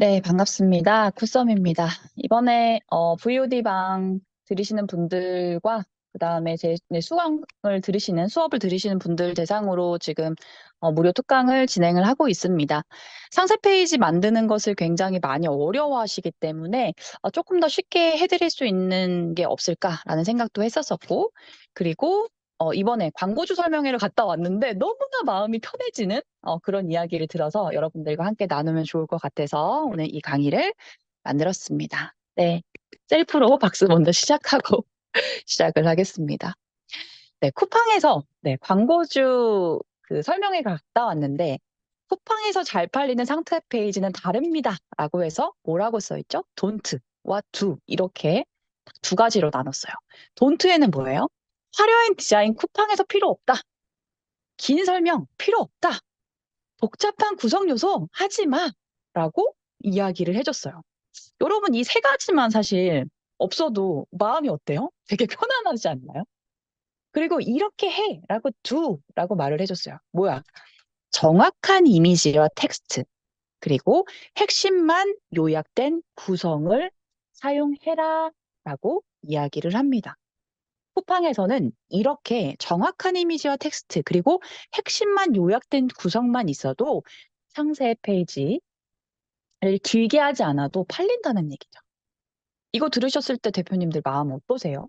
네, 반갑습니다. 굿썸입니다. 이번에 VOD 방 들으시는 분들과 그다음에 제 수업을 들으시는 분들 대상으로 지금 무료 특강을 진행을 하고 있습니다. 상세 페이지 만드는 것을 굉장히 많이 어려워하시기 때문에 조금 더 쉽게 해드릴 수 있는 게 없을까라는 생각도 했었었고, 그리고 이번에 광고주 설명회를 갔다 왔는데 너무나 마음이 편해지는 그런 이야기를 들어서 여러분들과 함께 나누면 좋을 것 같아서 오늘 이 강의를 만들었습니다. 네, 셀프로 박수 먼저 시작하고 시작을 하겠습니다. 네, 쿠팡에서 광고주 그 설명회 갔다 왔는데 쿠팡에서 잘 팔리는 상태 페이지는 다릅니다. 라고 해서 뭐라고 써있죠? don't와 do 이렇게 두 가지로 나눴어요. don't에는 뭐예요? 화려한 디자인 쿠팡에서 필요 없다. 긴 설명 필요 없다. 복잡한 구성 요소 하지 마. 라고 이야기를 해줬어요. 여러분, 이 세 가지만 사실 없어도 마음이 어때요? 되게 편안하지 않나요? 그리고 이렇게 해. 라고 do. 라고 말을 해줬어요. 뭐야? 정확한 이미지와 텍스트. 그리고 핵심만 요약된 구성을 사용해라. 라고 이야기를 합니다. 쿠팡에서는 이렇게 정확한 이미지와 텍스트, 그리고 핵심만 요약된 구성만 있어도 상세 페이지를 길게 하지 않아도 팔린다는 얘기죠. 이거 들으셨을 때 대표님들 마음 어떠세요?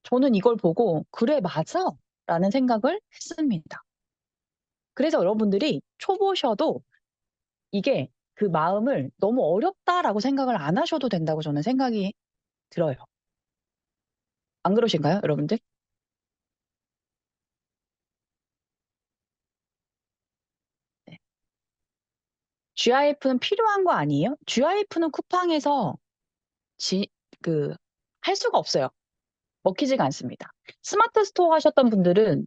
저는 이걸 보고, 그래, 맞아. 라는 생각을 했습니다. 그래서 여러분들이 초보셔도 이게 그 마음을 너무 어렵다라고 생각을 안 하셔도 된다고 저는 생각이 들어요. 안 그러신가요, 여러분들? 네. GIF는 필요한 거 아니에요? GIF는 쿠팡에서 지, 그, 할 수가 없어요. 먹히지가 않습니다. 스마트 스토어 하셨던 분들은,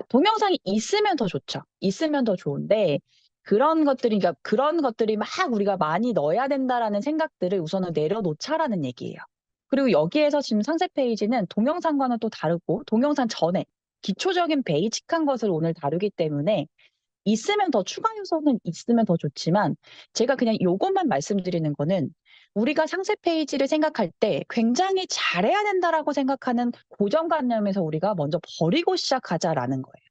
동영상이 있으면 더 좋죠. 있으면 더 좋은데, 그러니까 그런 것들이 막 우리가 많이 넣어야 된다라는 생각들을 우선은 내려놓자라는 얘기예요. 그리고 여기에서 지금 상세 페이지는 동영상과는 또 다르고, 동영상 전에 기초적인 베이직한 것을 오늘 다루기 때문에 있으면 더 추가 요소는 있으면 더 좋지만 제가 그냥 요것만 말씀드리는 거는 우리가 상세 페이지를 생각할 때 굉장히 잘해야 된다라고 생각하는 고정관념에서 우리가 먼저 버리고 시작하자라는 거예요.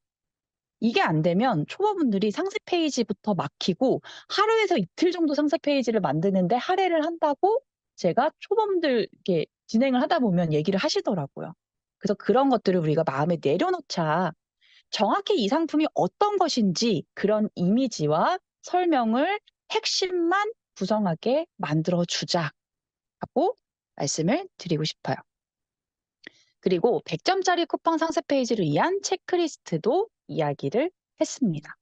이게 안 되면 초보분들이 상세 페이지부터 막히고 하루에서 이틀 정도 상세 페이지를 만드는데 할애를 한다고 제가 초보분들께 진행을 하다 보면 얘기를 하시더라고요. 그래서 그런 것들을 우리가 마음에 내려놓자. 정확히 이 상품이 어떤 것인지 그런 이미지와 설명을 핵심만 구성하게 만들어 주자고 말씀을 드리고 싶어요. 그리고 100점짜리 쿠팡 상세 페이지를 위한 체크리스트도 이야기를 했습니다.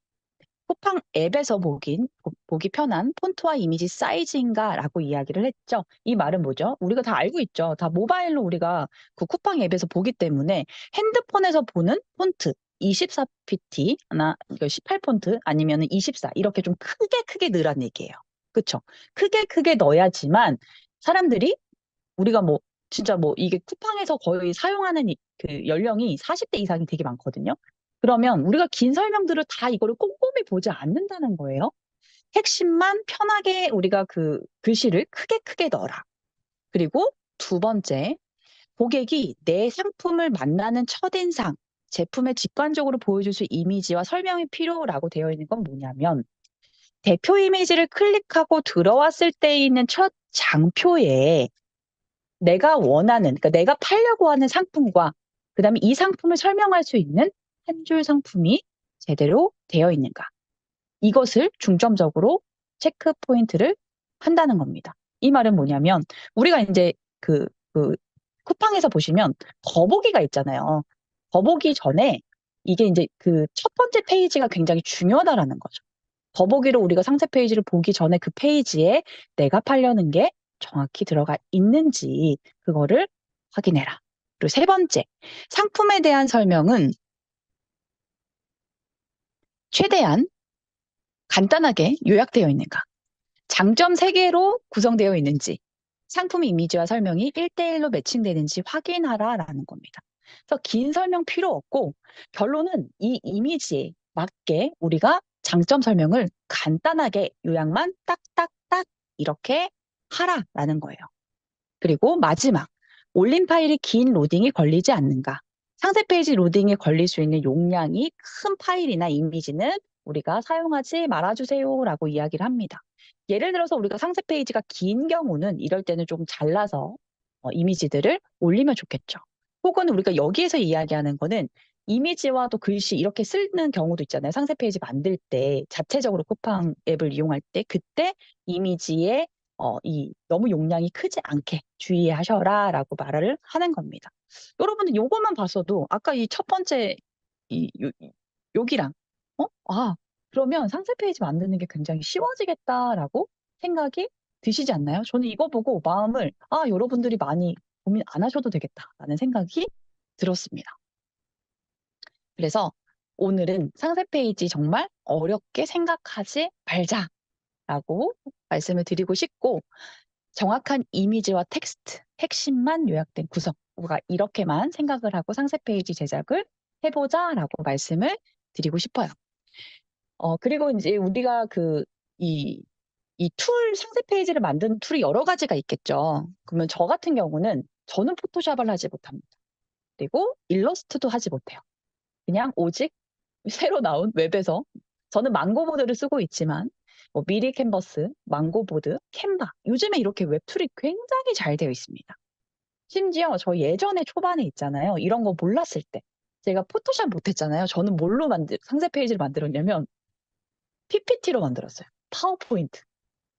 쿠팡 앱에서 보기 편한 폰트와 이미지 사이즈인가라고 이야기를 했죠. 이 말은 뭐죠? 우리가 다 알고 있죠. 다 모바일로 우리가 그 쿠팡 앱에서 보기 때문에 핸드폰에서 보는 폰트 24pt 하나 이거 18폰트 아니면 24 이렇게 좀 크게 넣으란 얘기예요. 그렇죠? 크게 넣어야지만 사람들이 우리가 뭐 진짜 뭐 이게 쿠팡에서 거의 사용하는 그 연령이 40대 이상이 되게 많거든요. 그러면 우리가 긴 설명들을 다 이거를 꼼꼼히 보지 않는다는 거예요. 핵심만 편하게 우리가 그 글씨를 크게 넣어라. 그리고 두 번째, 고객이 내 상품을 만나는 첫인상, 제품의 직관적으로 보여줄 수 이미지와 설명이 필요라고 되어 있는 건 뭐냐면 대표 이미지를 클릭하고 들어왔을 때 있는 첫 장표에 내가 원하는, 그러니까 내가 팔려고 하는 상품과 그다음에 이 상품을 설명할 수 있는 한 줄 상품이 제대로 되어 있는가. 이것을 중점적으로 체크 포인트를 한다는 겁니다. 이 말은 뭐냐면 우리가 이제 그 쿠팡에서 보시면 더보기가 있잖아요. 더보기 전에 이게 이제 그 첫 번째 페이지가 굉장히 중요하다라는 거죠. 더보기로 우리가 상세 페이지를 보기 전에 그 페이지에 내가 팔려는 게 정확히 들어가 있는지 그거를 확인해라. 그리고 세 번째, 상품에 대한 설명은 최대한 간단하게 요약되어 있는가? 장점 3개로 구성되어 있는지, 상품 이미지와 설명이 1대1로 매칭되는지 확인하라라는 겁니다. 그래서 긴 설명 필요 없고 결론은 이 이미지에 맞게 우리가 장점 설명을 간단하게 요약만 딱딱딱 이렇게 하라라는 거예요. 그리고 마지막, 올린 파일이 긴 로딩이 걸리지 않는가. 상세 페이지 로딩에 걸릴 수 있는 용량이 큰 파일이나 이미지는 우리가 사용하지 말아주세요라고 이야기를 합니다. 예를 들어서 우리가 상세 페이지가 긴 경우는 이럴 때는 좀 잘라서 이미지들을 올리면 좋겠죠. 혹은 우리가 여기에서 이야기하는 거는 이미지와 또 글씨 이렇게 쓰는 경우도 있잖아요. 상세 페이지 만들 때 자체적으로 쿠팡 앱을 이용할 때 그때 이미지에 너무 용량이 크지 않게 주의하셔라라고 말을 하는 겁니다. 여러분들 요것만 봤어도 아까 이 첫 번째 여기랑 그러면 상세 페이지 만드는 게 굉장히 쉬워지겠다라고 생각이 드시지 않나요? 저는 이거 보고 마음을 여러분들이 많이 고민 안 하셔도 되겠다라는 생각이 들었습니다. 그래서 오늘은 상세 페이지 정말 어렵게 생각하지 말자라고 말씀을 드리고 싶고 정확한 이미지와 텍스트, 핵심만 요약된 구성, 우리가 이렇게만 생각을 하고 상세 페이지 제작을 해보자라고 말씀을 드리고 싶어요. 그리고 이제 우리가 이 상세 페이지를 만드는 툴이 여러 가지가 있겠죠. 그러면 저 같은 경우는 저는 포토샵을 하지 못합니다. 그리고 일러스트도 하지 못해요. 그냥 오직 새로 나온 웹에서 저는 망고보드를 쓰고 있지만 미리 캔버스, 망고보드, 캔바 요즘에 이렇게 웹툴이 굉장히 잘 되어 있습니다. 심지어 저 예전에 초반에 있잖아요. 이런 거 몰랐을 때 제가 포토샵 못했잖아요. 저는 뭘로 상세 페이지를 만들었냐면 PPT로 만들었어요. 파워포인트.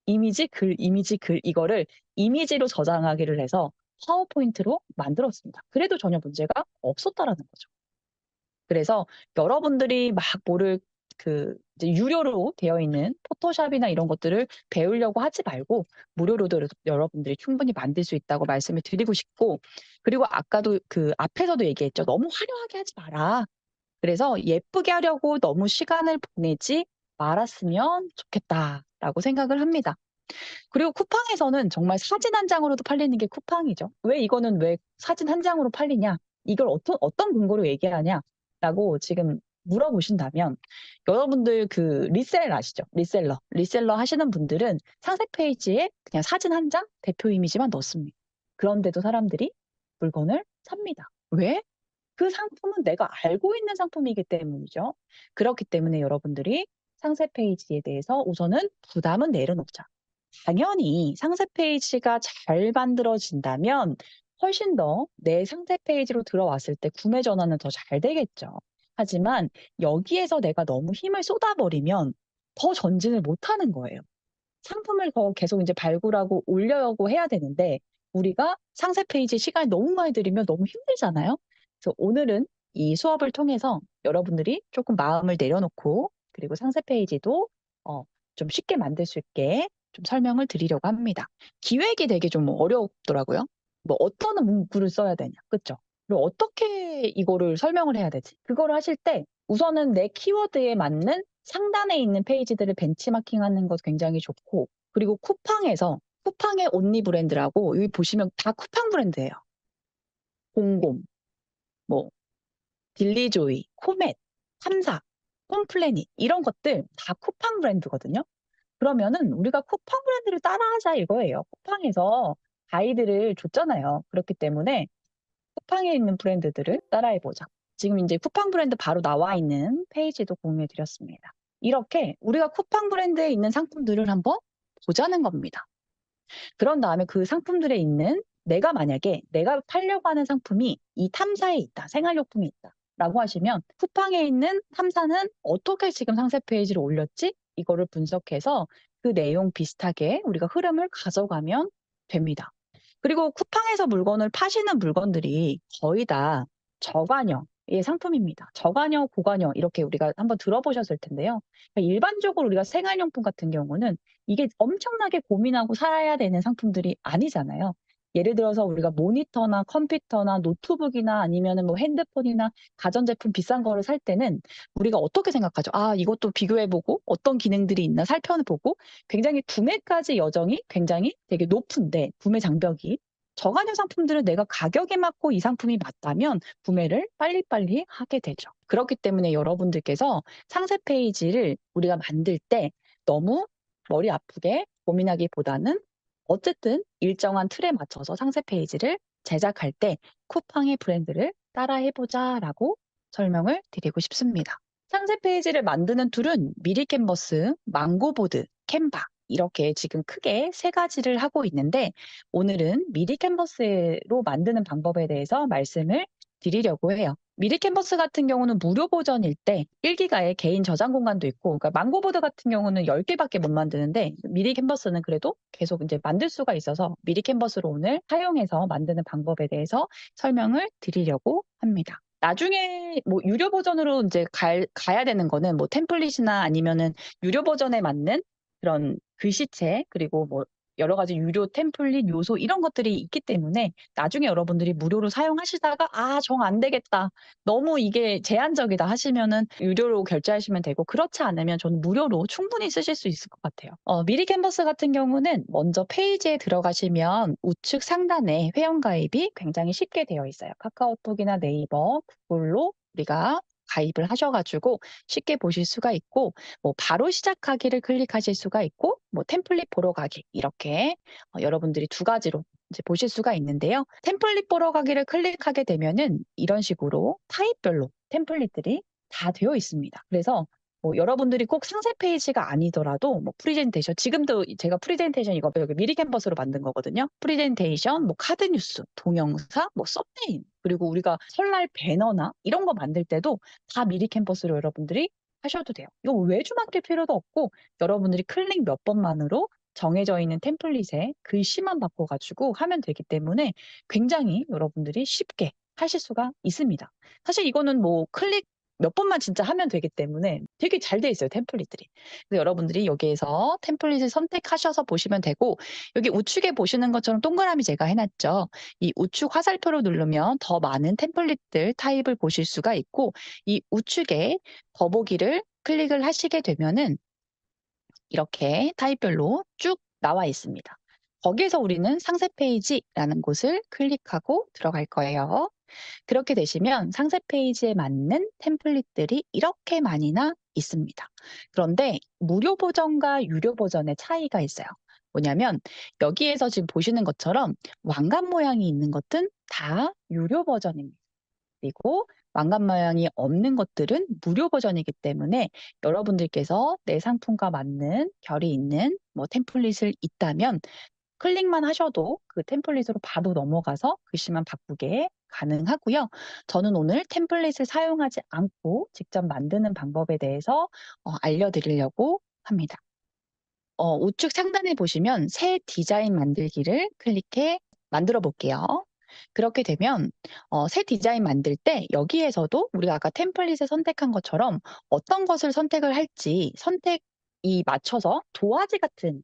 이미지, 글 이거를 이미지로 저장하기를 해서 파워포인트로 만들었습니다. 그래도 전혀 문제가 없었다라는 거죠. 그래서 여러분들이 막 이제 유료로 되어 있는 포토샵이나 이런 것들을 배우려고 하지 말고 무료로도 여러분들이 충분히 만들 수 있다고 말씀을 드리고 싶고 그리고 아까도 앞에서도 얘기했죠. 너무 화려하게 하지 마라. 그래서 예쁘게 하려고 너무 시간을 보내지 말았으면 좋겠다라고 생각을 합니다. 그리고 쿠팡에서는 정말 사진 한 장으로도 팔리는 게 쿠팡이죠. 이거는 왜 사진 한 장으로 팔리냐? 이걸 어떤 근거로 얘기하냐라고 지금 물어보신다면 여러분들 리셀 아시죠? 리셀러 하시는 분들은 상세 페이지에 그냥 사진 한 장, 대표 이미지만 넣습니다. 그런데도 사람들이 물건을 삽니다. 왜? 그 상품은 내가 알고 있는 상품이기 때문이죠. 그렇기 때문에 여러분들이 상세 페이지에 대해서 우선은 부담은 내려놓자. 당연히 상세 페이지가 잘 만들어진다면 훨씬 더 내 상세 페이지로 들어왔을 때 구매 전환은 더 잘 되겠죠. 하지만 여기에서 내가 너무 힘을 쏟아버리면 더 전진을 못하는 거예요. 상품을 더 계속 이제 발굴하고 올려고 해야 되는데 우리가 상세 페이지 시간을 너무 많이 들이면 너무 힘들잖아요. 그래서 오늘은 이 수업을 통해서 여러분들이 조금 마음을 내려놓고 그리고 상세 페이지도 좀 쉽게 만들 수 있게 좀 설명을 드리려고 합니다. 기획이 되게 좀 어렵더라고요. 어떤 문구를 써야 되냐, 그쵸? 그리고 어떻게 이거를 설명을 해야 되지? 그거를 하실 때 우선은 내 키워드에 맞는 상단에 있는 페이지들을 벤치마킹하는 것 굉장히 좋고 그리고 쿠팡의 온리 브랜드라고 여기 보시면 다 쿠팡 브랜드예요. 공곰, 뭐 딜리조이, 코멧, 3사, 홈플래닛 이런 것들 다 쿠팡 브랜드거든요. 그러면은 우리가 쿠팡 브랜드를 따라하자 이거예요. 쿠팡에서 가이드를 줬잖아요. 그렇기 때문에 쿠팡에 있는 브랜드들을 따라해보자. 지금 이제 쿠팡 브랜드 바로 나와 있는 페이지도 공유해 드렸습니다. 이렇게 우리가 쿠팡 브랜드에 있는 상품들을 한번 보자는 겁니다. 그런 다음에 그 상품들에 있는 만약에 내가 팔려고 하는 상품이 이 탐사에 있다, 생활용품이 있다. 라고 하시면 쿠팡에 있는 탐사는 어떻게 지금 상세 페이지를 올렸지? 이거를 분석해서 그 내용 비슷하게 우리가 흐름을 가져가면 됩니다. 그리고 쿠팡에서 물건을 파시는 물건들이 거의 다 저관여의 상품입니다. 저관여, 고관여 이렇게 우리가 한번 들어보셨을 텐데요. 그러니까 일반적으로 우리가 생활용품 같은 경우는 이게 엄청나게 고민하고 사야 되는 상품들이 아니잖아요. 예를 들어서 우리가 모니터나 컴퓨터나 노트북이나 아니면은 뭐 핸드폰이나 가전제품 비싼 거를 살 때는 우리가 어떻게 생각하죠? 이것도 비교해보고 어떤 기능들이 있나 살펴보고 굉장히 구매까지 여정이 굉장히 되게 높은데 구매 장벽이 저가형 상품들은 내가 가격에 맞고 이 상품이 맞다면 구매를 빨리빨리 하게 되죠. 그렇기 때문에 여러분들께서 상세 페이지를 우리가 만들 때 너무 머리 아프게 고민하기보다는 어쨌든 일정한 틀에 맞춰서 상세 페이지를 제작할 때 쿠팡의 브랜드를 따라해 보자라고 설명을 드리고 싶습니다. 상세 페이지를 만드는 툴은 미리 캔버스, 망고보드, 캔바 이렇게 지금 크게 세 가지를 하고 있는데 오늘은 미리 캔버스로 만드는 방법에 대해서 말씀을 드리려고 해요. 미리 캔버스 같은 경우는 무료 버전일 때 1기가의 개인 저장 공간도 있고 그러니까 망고보드 같은 경우는 10개밖에 못 만드는데 미리 캔버스는 그래도 계속 이제 만들 수가 있어서 미리 캔버스로 오늘 사용해서 만드는 방법에 대해서 설명을 드리려고 합니다. 나중에 뭐 유료 버전으로 이제 가야 되는 거는 뭐 템플릿이나 아니면은 유료 버전에 맞는 그런 글씨체 그리고 뭐 여러 가지 유료 템플릿 요소 이런 것들이 있기 때문에 나중에 여러분들이 무료로 사용하시다가 '아 정 안 되겠다. 너무 이게 제한적이다.' 하시면은 유료로 결제하시면 되고 그렇지 않으면 저는 무료로 충분히 쓰실 수 있을 것 같아요. 미리 캔버스 같은 경우는 먼저 페이지에 들어가시면 우측 상단에 회원가입이 굉장히 쉽게 되어 있어요. 카카오톡이나 네이버, 구글로 우리가 가입을 하셔 가지고 쉽게 보실 수가 있고 뭐 바로 시작하기를 클릭하실 수가 있고 뭐 템플릿 보러 가기 이렇게 여러분들이 두 가지로 이제 보실 수가 있는데요. 템플릿 보러 가기를 클릭하게 되면은 이런 식으로 타입별로 템플릿들이 다 되어 있습니다. 그래서 뭐 여러분들이 꼭 상세 페이지가 아니더라도 뭐 프레젠테이션 지금도 제가 프레젠테이션 이거 여기 미리 캔버스로 만든 거거든요. 프레젠테이션, 뭐 카드 뉴스, 동영상, 뭐 썸네일 그리고 우리가 설날 배너나 이런 거 만들 때도 다 미리 캔버스로 여러분들이 하셔도 돼요. 이거 외주 맡길 필요도 없고 여러분들이 클릭 몇 번만으로 정해져 있는 템플릿에 글씨만 바꿔 가지고 하면 되기 때문에 굉장히 여러분들이 쉽게 하실 수가 있습니다. 사실 이거는 뭐 클릭 몇 번만 진짜 하면 되기 때문에 되게 잘 돼 있어요, 템플릿들이. 그래서 여러분들이 여기에서 템플릿을 선택하셔서 보시면 되고 여기 우측에 보시는 것처럼 동그라미 제가 해 놨죠. 이 우측 화살표를 누르면 더 많은 템플릿들 타입을 보실 수가 있고 이 우측에 더보기를 클릭을 하시게 되면은 이렇게 타입별로 쭉 나와 있습니다. 거기에서 우리는 상세 페이지라는 곳을 클릭하고 들어갈 거예요. 그렇게 되시면 상세 페이지에 맞는 템플릿들이 이렇게 많이나 있습니다. 그런데 무료 버전과 유료 버전의 차이가 있어요. 뭐냐면 여기에서 지금 보시는 것처럼 왕관 모양이 있는 것은 다 유료 버전입니다. 그리고 왕관 모양이 없는 것들은 무료 버전이기 때문에 여러분들께서 내 상품과 맞는 결이 있는 뭐 템플릿을 있다면 클릭만 하셔도 그 템플릿으로 바로 넘어가서 글씨만 바꾸게 가능하고요. 저는 오늘 템플릿을 사용하지 않고 직접 만드는 방법에 대해서 알려드리려고 합니다. 우측 상단에 보시면 새 디자인 만들기를 클릭해 만들어 볼게요. 그렇게 되면 새 디자인 만들 때 여기에서도 우리가 아까 템플릿을 선택한 것처럼 어떤 것을 선택을 할지 선택이 맞춰서 도화지 같은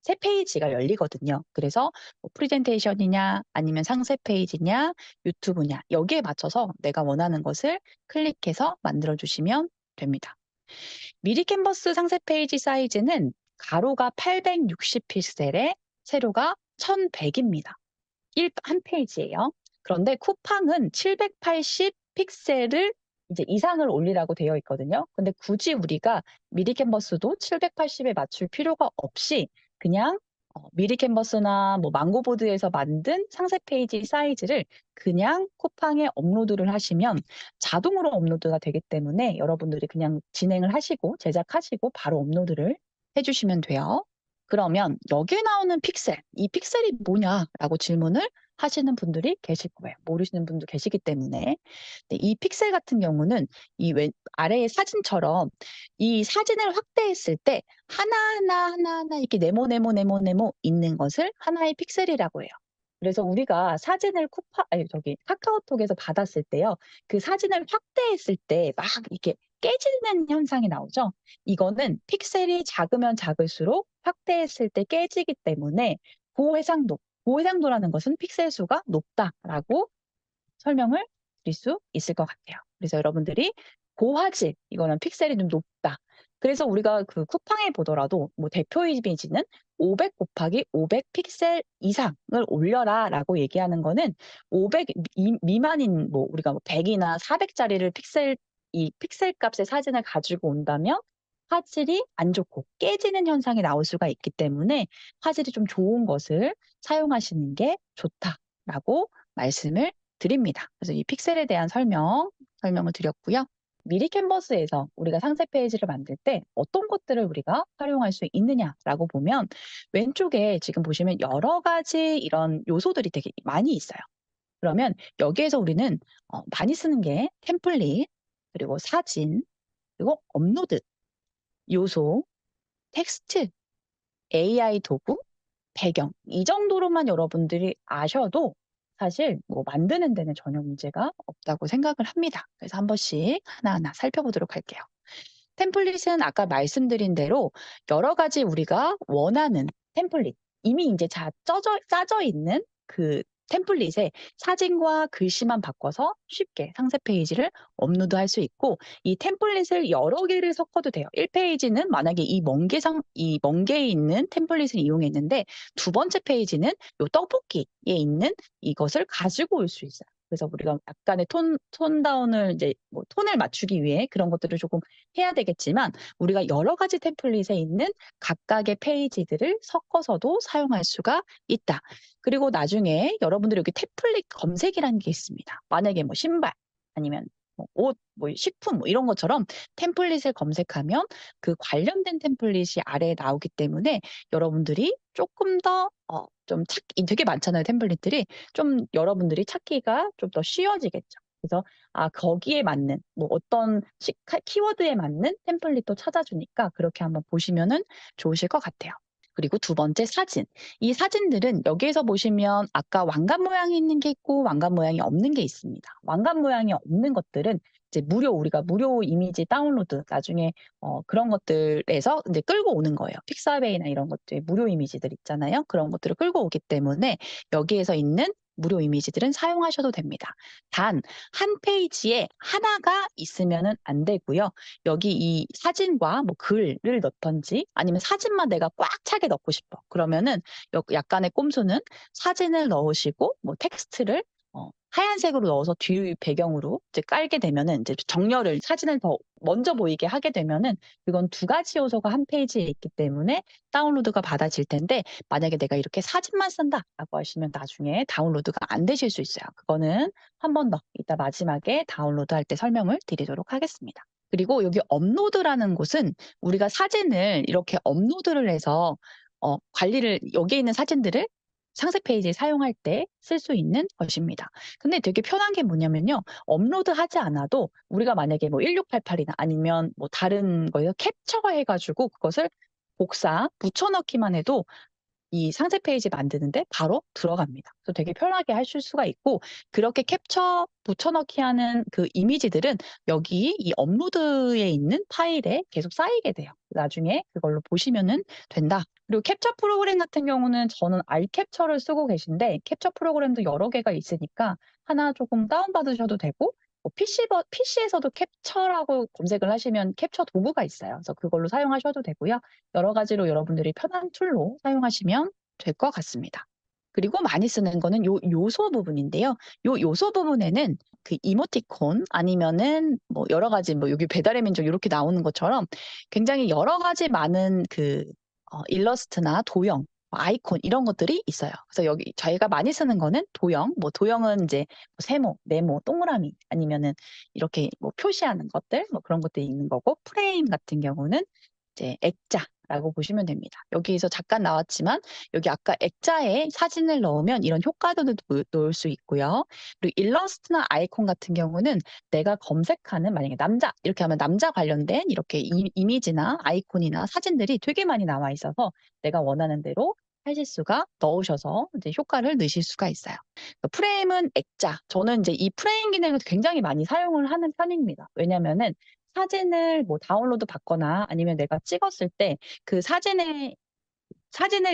새 페이지가 열리거든요. 그래서 뭐 프레젠테이션이냐 아니면 상세 페이지냐 유튜브냐 여기에 맞춰서 내가 원하는 것을 클릭해서 만들어 주시면 됩니다. 미리 캔버스 상세 페이지 사이즈는 가로가 860 픽셀에 세로가 1100입니다. 한 페이지예요. 그런데 쿠팡은 780 픽셀을 이제 이상을 올리라고 되어 있거든요. 근데 굳이 우리가 미리 캔버스도 780에 맞출 필요가 없이 그냥 미리 캔버스나 뭐 망고보드에서 만든 상세 페이지 사이즈를 그냥 쿠팡에 업로드를 하시면 자동으로 업로드가 되기 때문에 여러분들이 그냥 진행을 하시고 제작하시고 바로 업로드를 해 주시면 돼요. 그러면 여기에 나오는 픽셀, 이 픽셀이 뭐냐라고 질문을 하시는 분들이 계실 거예요. 모르시는 분도 계시기 때문에. 근데 이 픽셀 같은 경우는 이 아래의 사진처럼 이 사진을 확대했을 때 하나하나 이렇게 네모 있는 것을 하나의 픽셀이라고 해요. 그래서 우리가 사진을 카카오톡에서 받았을 때요. 그 사진을 확대했을 때 막 이렇게 깨지는 현상이 나오죠. 이거는 픽셀이 작으면 작을수록 확대했을 때 깨지기 때문에 고해상도, 고해상도라는 것은 픽셀 수가 높다라고 설명을 드릴 수 있을 것 같아요. 그래서 여러분들이 고화질, 이거는 픽셀이 좀 높다. 그래서 우리가 그 쿠팡에 보더라도 뭐 대표 이미지는 500 곱하기 500 픽셀 이상을 올려라라고 얘기하는 거는 500 미만인 뭐 우리가 뭐 100 이나 400 짜리를 이 픽셀 값의 사진을 가지고 온다면 화질이 안 좋고 깨지는 현상이 나올 수가 있기 때문에 화질이 좀 좋은 것을 사용하시는 게 좋다라고 말씀을 드립니다. 그래서 이 픽셀에 대한 설명을 드렸고요. 미리 캔버스에서 우리가 상세 페이지를 만들 때 어떤 것들을 우리가 활용할 수 있느냐라고 보면 왼쪽에 지금 보시면 여러 가지 이런 요소들이 되게 많이 있어요. 그러면 여기에서 우리는 많이 쓰는 게 템플릿, 그리고 사진, 그리고 업로드, 요소, 텍스트, AI 도구, 배경 이 정도로만 여러분들이 아셔도 사실 뭐 만드는 데는 전혀 문제가 없다고 생각을 합니다. 그래서 한 번씩 하나하나 살펴보도록 할게요. 템플릿은 아까 말씀드린 대로 여러 가지 우리가 원하는 템플릿, 이미 이제 짜져 있는 그 템플릿에 사진과 글씨만 바꿔서 쉽게 상세 페이지를 업로드할 수 있고 이 템플릿을 여러 개를 섞어도 돼요. 1페이지는 만약에 이 먼 게에 있는 템플릿을 이용했는데 두 번째 페이지는 요 떡볶이에 있는 이것을 가지고 올 수 있어요. 그래서 우리가 약간의 톤 다운을 이제 뭐 톤을 맞추기 위해 그런 것들을 조금 해야 되겠지만 우리가 여러 가지 템플릿에 있는 각각의 페이지들을 섞어서도 사용할 수가 있다. 그리고 나중에 여러분들이 여기 템플릿 검색이라는 게 있습니다. 만약에 뭐 신발 아니면 뭐 옷, 뭐 식품 뭐 이런 것처럼 템플릿을 검색하면 그 관련된 템플릿이 아래에 나오기 때문에 여러분들이 조금 더 좀 찾기 되게 많잖아요, 템플릿들이. 좀 여러분들이 찾기가 좀 더 쉬워지겠죠. 그래서 거기에 맞는 뭐 어떤 키워드에 맞는 템플릿도 찾아주니까 그렇게 한번 보시면은 좋으실 것 같아요. 그리고 두 번째 사진. 이 사진들은 여기에서 보시면 아까 왕관 모양이 있는 게 있고 왕관 모양이 없는 게 있습니다. 왕관 모양이 없는 것들은 이제 우리가 무료 이미지 다운로드 나중에 그런 것들에서 이제 끌고 오는 거예요. 픽사베이나 이런 것들 무료 이미지들 있잖아요. 그런 것들을 끌고 오기 때문에 여기에서 있는 무료 이미지들은 사용하셔도 됩니다. 단 한 페이지에 하나가 있으면은 안 되고요. 여기 이 사진과 뭐 글을 넣든지 아니면 사진만 내가 꽉 차게 넣고 싶어. 그러면은 약간의 꼼수는 사진을 넣으시고 뭐 텍스트를 하얀색으로 넣어서 뒤 배경으로 이제 깔게 되면은 이제 정렬을 사진을 더 먼저 보이게 하게 되면은 그건 두 가지 요소가 한 페이지에 있기 때문에 다운로드가 받아질 텐데 만약에 내가 이렇게 사진만 쓴다라고 하시면 나중에 다운로드가 안 되실 수 있어요. 그거는 한 번 더 이따 마지막에 다운로드할 때 설명을 드리도록 하겠습니다. 그리고 여기 업로드라는 곳은 우리가 사진을 이렇게 업로드를 해서 관리를 여기에 있는 사진들을 상세 페이지에 사용할 때 쓸 수 있는 것입니다. 근데 되게 편한 게 뭐냐면요. 업로드하지 않아도 우리가 만약에 뭐 1688이나 아니면 뭐 다른 거에서 캡처해 가지고 그것을 붙여넣기만 해도 이 상세 페이지 만드는데 바로 들어갑니다. 그래서 되게 편하게 하실 수가 있고 그렇게 캡처 붙여넣기 하는 그 이미지들은 여기 이 업로드에 있는 파일에 계속 쌓이게 돼요. 나중에 그걸로 보시면은 된다. 그리고 캡처 프로그램 같은 경우는 저는 알캡처를 쓰고 계신데 캡처 프로그램도 여러 개가 있으니까 하나 조금 다운받으셔도 되고 뭐 PC에서도 캡처라고 검색을 하시면 캡처 도구가 있어요. 그래서 그걸로 사용하셔도 되고요. 여러 가지로 여러분들이 편한 툴로 사용하시면 될 것 같습니다. 그리고 많이 쓰는 거는 요소 부분인데요. 요소 부분에는 그 이모티콘 아니면은 뭐 여러 가지 뭐 여기 배달의 민족 이렇게 나오는 것처럼 굉장히 여러 가지 많은 그 일러스트나 도형, 아이콘 이런 것들이 있어요. 그래서 여기 저희가 많이 쓰는 거는 도형, 뭐 도형은 이제 뭐 세모, 네모, 동그라미 아니면은 이렇게 뭐 표시하는 것들 뭐 그런 것들이 있는 거고 프레임 같은 경우는 이제 액자라고 보시면 됩니다. 여기에서 잠깐 나왔지만 여기 아까 액자에 사진을 넣으면 이런 효과들도 놓을 수 있고요. 그리고 일러스트나 아이콘 같은 경우는 내가 검색하는 만약에 남자 이렇게 하면 남자 관련된 이렇게 이미지나 아이콘이나 사진들이 되게 많이 나와 있어서 내가 원하는 대로 하실 수가 넣으셔서 이제 효과를 넣으실 수가 있어요. 프레임은 액자. 저는 이제 이 프레임 기능을 굉장히 많이 사용을 하는 편입니다. 왜냐면은 사진을 뭐 다운로드 받거나 아니면 내가 찍었을 때 그 사진을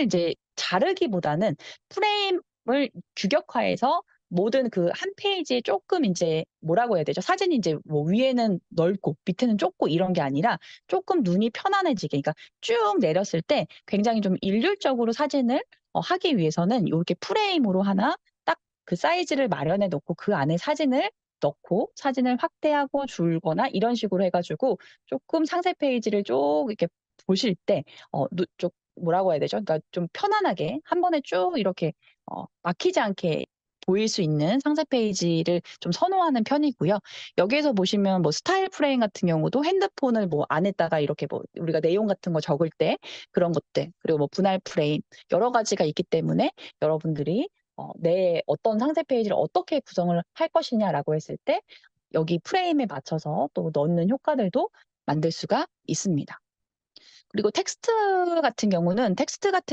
이제 자르기보다는 프레임을 규격화해서 모든 그 한 페이지에 조금 인제 뭐라고 해야 되죠? 사진이 인제 뭐 위에는 넓고 밑에는 좁고 이런 게 아니라 쪼끔 눈이 편안해지게, 그러니까 쭉 내렸을 때 굉장히 좀 일률적으로 사진을 하기 위해서는 요렇게 프레임으로 하나 딱 그 사이즈를 마련해 놓고 그 안에 사진을 넣고 사진을 확대하고 줄거나 이런 식으로 해 가지고 쪼끔 상세 페이지를 쭉 이렇게 보실 때 누 좀 뭐라고 해야 되죠? 그러니까 좀 편안하게 한 번에 쭉 이렇게 막히지 않게 보일 수 있는 상세 페이지를 좀 선호하는 편이고요. 여기에서 보시면 뭐 스타일 프레임 같은 경우도 핸드폰을 뭐 안에다가 이렇게 뭐 우리가 내용 같은 거 적을 때 그런 것들, 그리고 뭐 분할 프레임 여러 가지가 있기 때문에 여러분들이 내 어떤 상세 페이지를 어떻게 구성을 할 것이냐라고 했을 때 여기 프레임에 맞춰서 또 넣는 효과들도 만들 수가 있습니다. 그리고 텍스트 같은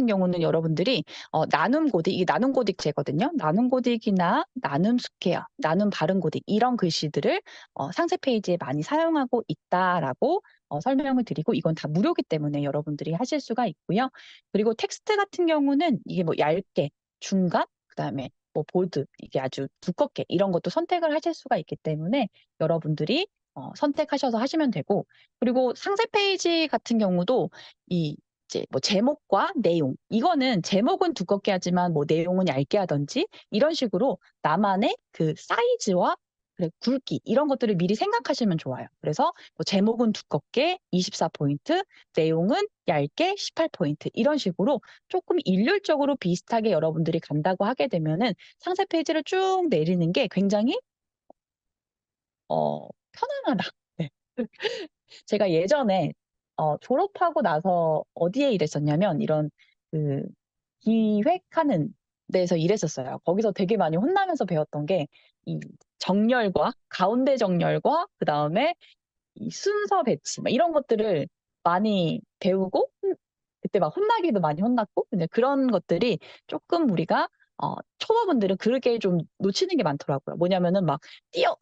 경우는 여러분들이 나눔 고딕, 이게 나눔 고딕제거든요. 나눔 고딕이나 나눔 스퀘어, 나눔 바른 고딕 이런 글씨들을 상세 페이지에 많이 사용하고 있다라고 설명을 드리고, 이건 다 무료이기 때문에 여러분들이 하실 수가 있고요. 그리고 텍스트 같은 경우는 이게 뭐 얇게, 중간, 그다음에 뭐 보드, 이게 아주 두껍게 이런 것도 선택을 하실 수가 있기 때문에 여러분들이 선택하셔서 하시면 되고, 그리고 상세 페이지 같은 경우도 이 이제 뭐 제목과 내용, 이거는 제목은 두껍게 하지만 뭐 내용은 얇게 하든지 이런 식으로 나만의 그 사이즈와 그래 굵기 이런 것들을 미리 생각하시면 좋아요. 그래서 뭐 제목은 두껍게 24 포인트, 내용은 얇게 18 포인트 이런 식으로 조금 일률적으로 비슷하게 여러분들이 간다고 하게 되면은 상세 페이지를 쭉 내리는 게 굉장히 편안하다. 네. 제가 예전에 졸업하고 나서 어디에 일했었냐면 이런 그 기획하는 데에서 일했었어요. 거기서 되게 많이 혼나면서 배웠던 게 이 정렬과 가운데 정렬과 그다음에 이 순서 배치 막 이런 것들을 많이 배우고 그때 막 혼나기도 많이 혼났고, 근데 그런 것들이 쪼끔 우리가 초보분들은 그렇게 좀 놓치는 게 많더라고요. 뭐냐면은 막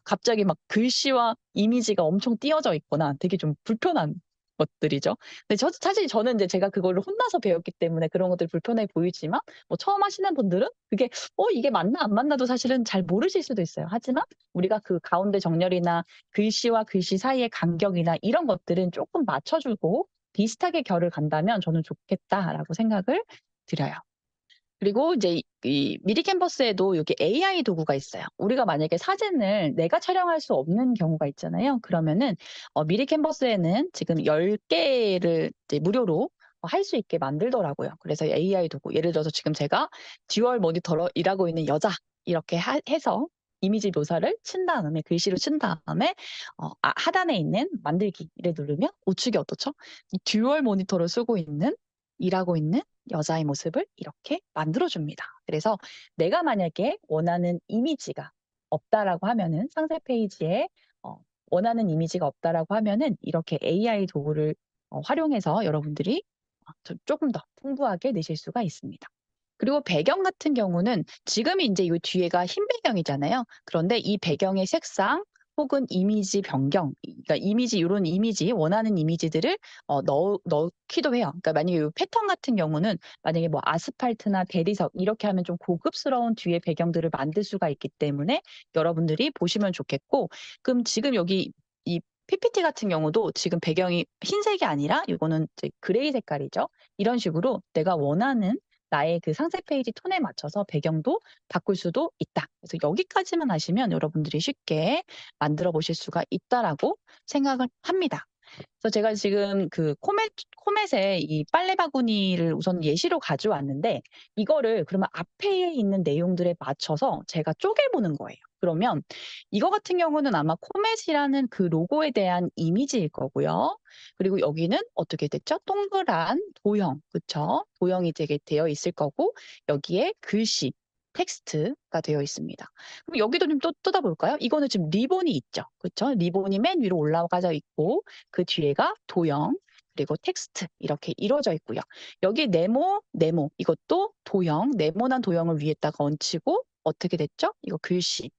갑자기 막 글씨와 이미지가 엄청 띄어져 있거나 되게 좀 불편한 것들이죠. 근데 사실 저는 인제 제가 그거를 혼나서 배웠기 때문에 그런 것들이 불편해 보이지만, 뭐 처음 하시는 분들은 그게 이게 맞나 안 맞나도 사실은 잘 모르실 수도 있어요. 하지만 우리가 그 가운데 정렬이나 글씨와 글씨 사이의 간격이나 이런 것들은 쪼끔 맞춰 주고 비슷하게 결을 간다면 저는 좋겠다라고 생각을 드려요. 그리고 이제 이 미리 캔버스에도 이게 AI 도구가 있어요. 우리가 만약에 사진을 내가 촬영할 수 없는 경우가 있잖아요. 그러면은 미리 캔버스에는 지금 10 개를 이제 무료로 할 수 있게 만들더라고요. 그래서 AI 도구, 예를 들어서 지금 제가 듀얼 모니터로 일하고 있는 여자 이렇게 해서 이미지 묘사를 친 다음에 글씨로 친 다음에 하단에 있는 만들기를 누르면 우측이 어떻죠? 이 듀얼 모니터를 쓰고 있는, 일하고 있는 여자의 모습을 이렇게 만들어 줍니다. 그래서 내가 만약에 원하는 이미지가 없다라고 하면은 상세 페이지에 원하는 이미지가 없다라고 하면은 이렇게 AI 도구를 활용해서 여러분들이 좀 쪼금 더 풍부하게 내실 수가 있습니다. 그리고 배경 같은 경우는 지금이 인제 요 뒤에가 흰 배경이잖아요. 그런데 이 배경의 색상 혹은 이미지 변경, 그러니까 이미지, 요런 이미지 원하는 이미지들을 넣기도 해요. 그러니까 만약에 요 패턴 같은 경우는 만약에 뭐 아스팔트나 대리석 이렇게 하면 좀 고급스러운 뒤에 배경들을 만들 수가 있기 때문에 여러분들이 보시면 좋겠고, 그럼 지금 여기 이 PPT 같은 경우도 지금 배경이 흰색이 아니라 요거는 이제 그레이 색깔이죠. 이런 식으로 내가 원하는 나의 그 상세 페이지 톤에 맞춰서 배경도 바꿀 수도 있다. 그래서 여기까지만 하시면 여러분들이 쉽게 만들어 보실 수가 있다라고 생각을 합니다. 그래서 제가 지금 그 코멧의 이 빨래 바구니를 우선 예시로 가져왔는데, 이거를 그러면 앞에 있는 내용들에 맞춰서 제가 쪼개 보는 거예요. 그러면 이거 같은 경우는 아마 코멧이라는 그 로고에 대한 이미지일 거고요. 그리고 여기는 어떻게 됐죠? 동그란 도형, 그쵸? 도형이 되게 되어 있을 거고, 여기에 글씨, 텍스트가 되어 있습니다. 그럼 여기도 좀 또 뜯어볼까요? 이거는 지금 리본이 있죠. 그쵸? 리본이 맨 위로 올라가져 있고 그 뒤에가 도형, 그리고 텍스트 이렇게 이루어져 있고요. 여기 네모 이것도 도형, 네모난 도형을 위에다가 얹히고 어떻게 됐죠? 이거 글씨로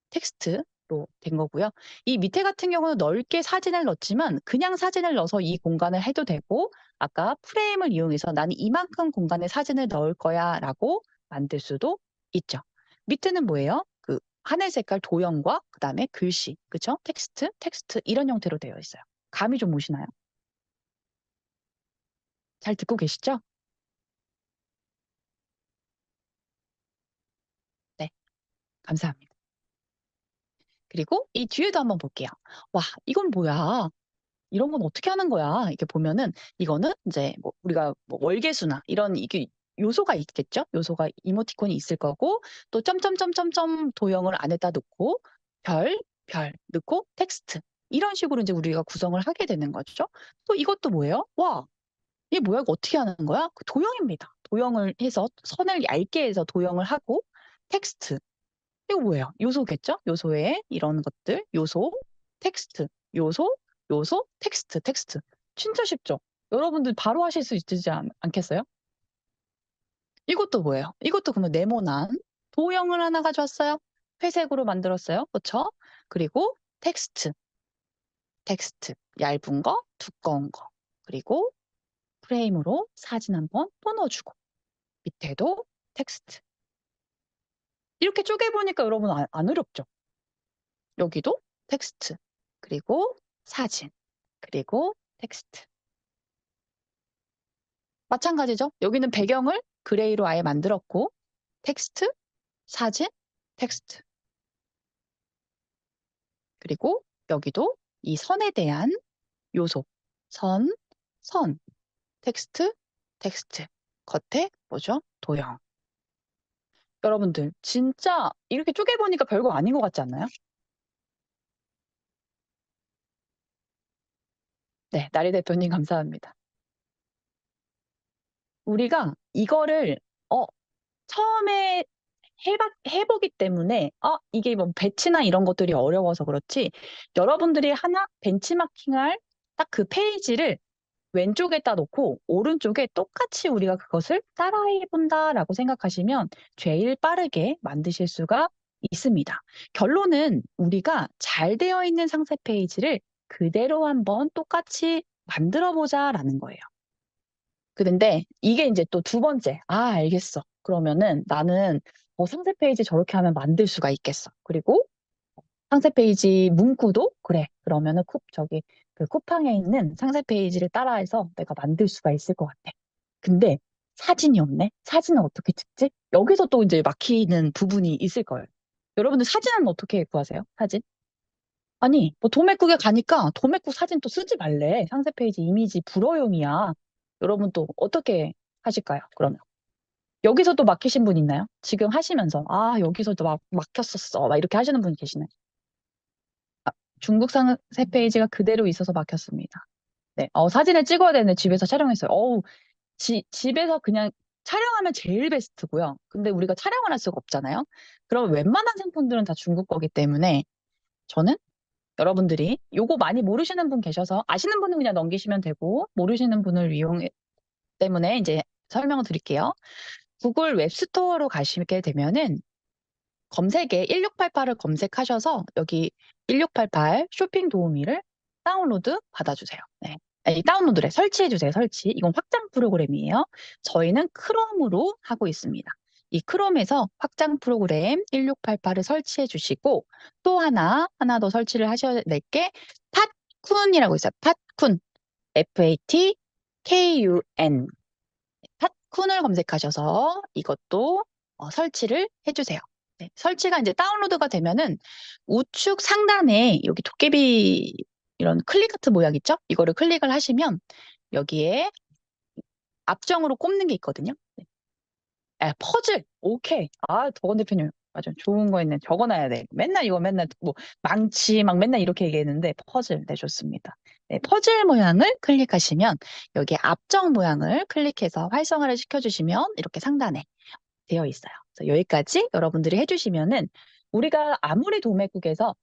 텍스트로 된 거고요. 이 밑에 같은 경우는 넓게 사진을 넣었지만 그냥 사진을 넣어서 이 공간을 해도 되고, 아까 프레임을 이용해서 '나는 이만큼 공간에 사진을 넣을 거야.'라고 만들 수도 있죠. 밑에는 뭐예요? 그 하늘 색깔 도형과 그다음에 글씨, 그쵸? 텍스트 이런 형태로 되어 있어요. 감이 좀 오시나요? 잘 듣고 계시죠? 네, 감사합니다. 그리고 이 뒤에도 한번 볼게요. 와, 이건 뭐야? 이런 건 어떻게 하는 거야? 이렇게 보면은 이거는 이제 뭐 우리가 뭐 월계수나 이런 이게 요소가 있겠죠? 요소가 이모티콘이 있을 거고 또 점점점점점 도형을 안에다 넣고 별 넣고 텍스트 이런 식으로 이제 우리가 구성을 하게 되는 거죠. 또 이것도 뭐예요? 와, 이게 뭐야? 이거 어떻게 하는 거야? 그 도형입니다. 도형을 해서 선을 얇게 해서 도형을 하고 텍스트 이거 뭐예요? 요소겠죠? 요소에 이런 것들, 요소, 텍스트, 요소, 텍스트. 진짜 쉽죠? 여러분들 바로 하실 수 있지 않겠어요? 이것도 뭐예요? 이것도 그러면 네모난 도형을 하나 가져왔어요. 회색으로 만들었어요. 그렇죠? 그리고 텍스트, 얇은 거, 두꺼운 거. 그리고 프레임으로 사진 한번 또 넣어주고 밑에도 텍스트. 이렇게 쪼개보니까 여러분 안 어렵죠? 여기도 텍스트, 그리고 사진, 그리고 텍스트. 마찬가지죠? 여기는 배경을 그레이로 아예 만들었고, 텍스트, 사진, 텍스트. 그리고 여기도 이 선에 대한 요소, 선, 텍스트, 겉에 뭐죠? 도형. 여러분들, 진짜 이렇게 쪼개보니까 별거 아닌 것 같지 않나요? 네, 나리 대표님 감사합니다. 우리가 이거를 처음에 해보기 때문에 이게 뭐 배치나 이런 것들이 어려워서 그렇지 여러분들이 하나 벤치마킹할 딱 그 페이지를 왼쪽에다 놓고 오른쪽에 똑같이 우리가 그것을 따라해 본다라고 생각하시면 제일 빠르게 만드실 수가 있습니다. 결론은 우리가 잘 되어 있는 상세 페이지를 그대로 한번 똑같이 만들어 보자라는 거예요. 그런데 이게 이제 또 두 번째. 알겠어. 그러면은 나는 상세 페이지 저렇게 하면 만들 수가 있겠어. 그리고 상세 페이지 문구도 그래. 그러면은 저기 그 쿠팡에 있는 상세 페이지를 따라해서 내가 만들 수가 있을 것 같아. 근데 사진이 없네. 사진은 어떻게 찍지? 여기서 또 이제 막히는 부분이 있을 거예요. 여러분들 사진은 어떻게 구하세요? 사진? 아니, 뭐 도매국에 가니까 도매국 사진 또 쓰지 말래. 상세 페이지 이미지 불어용이야. 여러분 또 어떻게 하실까요? 그러면. 여기서도 막히신 분 있나요? 지금 하시면서. 여기서도 막혔었어. 막 이렇게 하시는 분 계시나요? 중국 상세 페이지가 그대로 있어서 막혔습니다. 네. 사진을 찍어야 되는데 집에서 촬영했어요. 집에서 그냥 촬영하면 제일 베스트고요. 근데 우리가 촬영을 할 수가 없잖아요. 그럼 웬만한 상품들은 다 중국 거기 때문에 저는 여러분들이 요거 많이 모르시는 분 계셔서 아시는 분은 그냥 넘기시면 되고 모르시는 분을 이용 때문에 이제 설명을 드릴게요. 구글 웹스토어로 가시게 되면은 검색에 1688을 검색하셔서 여기 1688 쇼핑 도우미를 다운로드 받아주세요. 네. 아니, 다운로드래. 설치해주세요. 설치. 이건 확장 프로그램이에요. 저희는 크롬으로 하고 있습니다. 이 크롬에서 확장 프로그램 1688을 설치해 주시고 또 하나 더 설치를 하셔야 될 게 팟쿤이라고 있어요. 팟쿤. FATKUN. 팟쿤을 검색하셔서 이것도 설치를 해주세요. 네, 설치가 이제 다운로드가 되면은 우측 상단에 여기 도깨비 이런 클릭 같은 모양 있죠? 이거를 클릭을 하시면 여기에 앞정으로 꼽는 게 있거든요. 네. 퍼즐. 오케이. 덕원 대표님. 맞아. 좋은 거 있네. 적어놔야 돼. 맨날 뭐 망치 막 맨날 이렇게 얘기했는데 퍼즐. 네, 좋습니다. 네, 퍼즐 모양을 클릭하시면 여기 앞정 모양을 클릭해서 활성화를 시켜주시면 이렇게 상단에 되어 있어요. 그래서 여기까지 여러분들이 해주시면은 우리가 아무리 도매국에서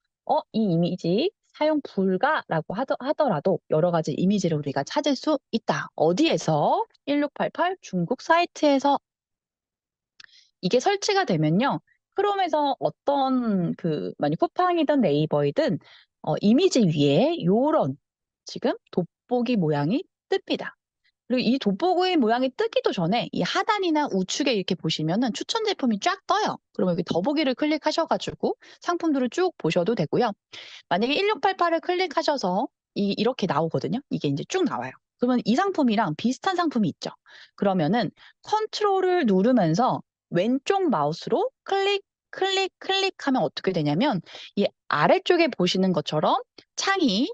이 이미지 사용 불가라고 하더라도 여러 가지 이미지를 우리가 찾을 수 있다. 어디에서? 1688 중국 사이트에서 이게 설치가 되면요. 크롬에서 어떤 만약 쿠팡이든 네이버이든 이미지 위에 요런 지금 돋보기 모양이 뜹니다. 그리고 이 돋보기 모양이 뜨기도 전에 이 하단이나 우측에 이렇게 보시면은 추천 제품이 쫙 떠요. 그러면 여기 더보기를 클릭하셔가지고 상품들을 쭉 보셔도 되고요. 만약에 1688을 클릭하셔서 이렇게 나오거든요. 이게 이제 쭉 나와요. 그러면 이 상품이랑 비슷한 상품이 있죠. 그러면은 컨트롤을 누르면서 왼쪽 마우스로 클릭하면 어떻게 되냐면 이 아래쪽에 보시는 것처럼 창이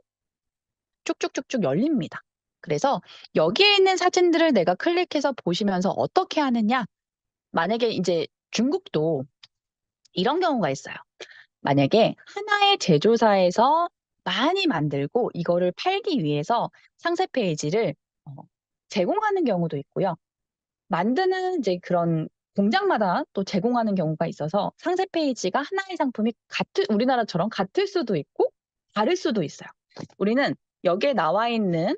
쭉쭉쭉쭉 열립니다. 그래서 여기에 있는 사진들을 내가 클릭해서 보시면서 어떻게 하느냐? 만약에 이제 중국도 이런 경우가 있어요. 만약에 하나의 제조사에서 많이 만들고 이거를 팔기 위해서 상세 페이지를 제공하는 경우도 있고요. 만드는 이제 그런 공장마다 또 제공하는 경우가 있어서 상세 페이지가 하나의 상품이 우리나라처럼 같을 수도 있고 다를 수도 있어요. 우리는 여기에 나와 있는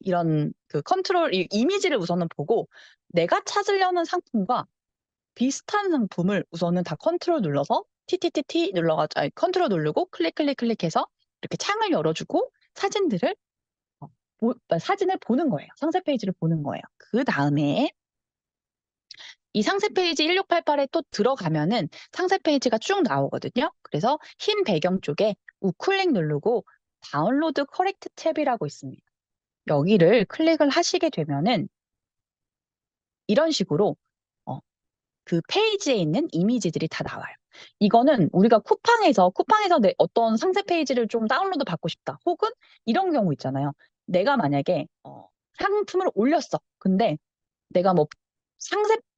이런 그 컨트롤 이미지를 우선은 보고 내가 찾으려는 상품과 비슷한 상품을 우선은 다 컨트롤 눌러서 TTTT 눌러가지고 컨트롤 누르고 클릭해서 이렇게 창을 열어주고 사진을 보는 거예요. 상세 페이지를 보는 거예요. 그 다음에 이 상세 페이지 1688에 또 들어가면은 상세 페이지가 쭉 나오거든요. 그래서 흰 배경 쪽에 우클릭 누르고 다운로드 커렉트 탭이라고 있습니다. 여기를 클릭을 하시게 되면은 이런 식으로 그 페이지에 있는 이미지들이 다 나와요. 이거는 우리가 쿠팡에서 내 어떤 상세 페이지를 좀 다운로드 받고 싶다. 혹은 이런 경우 있잖아요. 내가 만약에 상품을 올렸어. 근데 내가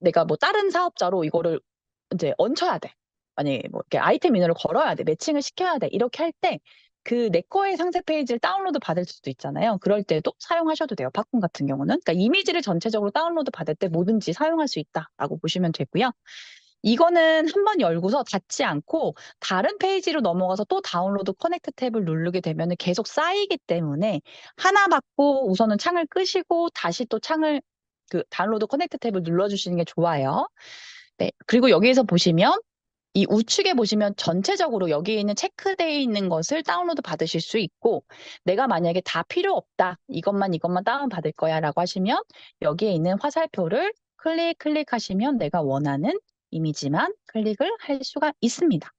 내가 다른 사업자로 이거를 이제 얹혀야 돼. 만약에 이렇게 아이템 인원을 걸어야 돼. 매칭을 시켜야 돼. 이렇게 할 때 그 내 거의 상세 페이지를 다운로드 받을 수도 있잖아요. 그럴 때도 사용하셔도 돼요. 팝콘 같은 경우는. 그러니까 이미지를 전체적으로 다운로드 받을 때 뭐든지 사용할 수 있다라고 보시면 되고요. 이거는 한번 열고서 닫지 않고 다른 페이지로 넘어가서 또 다운로드 커넥트 탭을 누르게 되면 계속 쌓이기 때문에 하나 받고 우선은 창을 끄시고 다시 또 그 다운로드 커넥트 탭을 눌러주시는 게 좋아요. 네. 그리고 여기에서 보시면 이 우측에 보시면 전체적으로 여기에 있는 체크되어 있는 것을 다운로드 받으실 수 있고 내가 만약에 다 필요 없다. 이것만 다운 받을 거야 라고 하시면 여기에 있는 화살표를 클릭하시면 내가 원하는 이미지만 클릭을 할 수가 있습니다.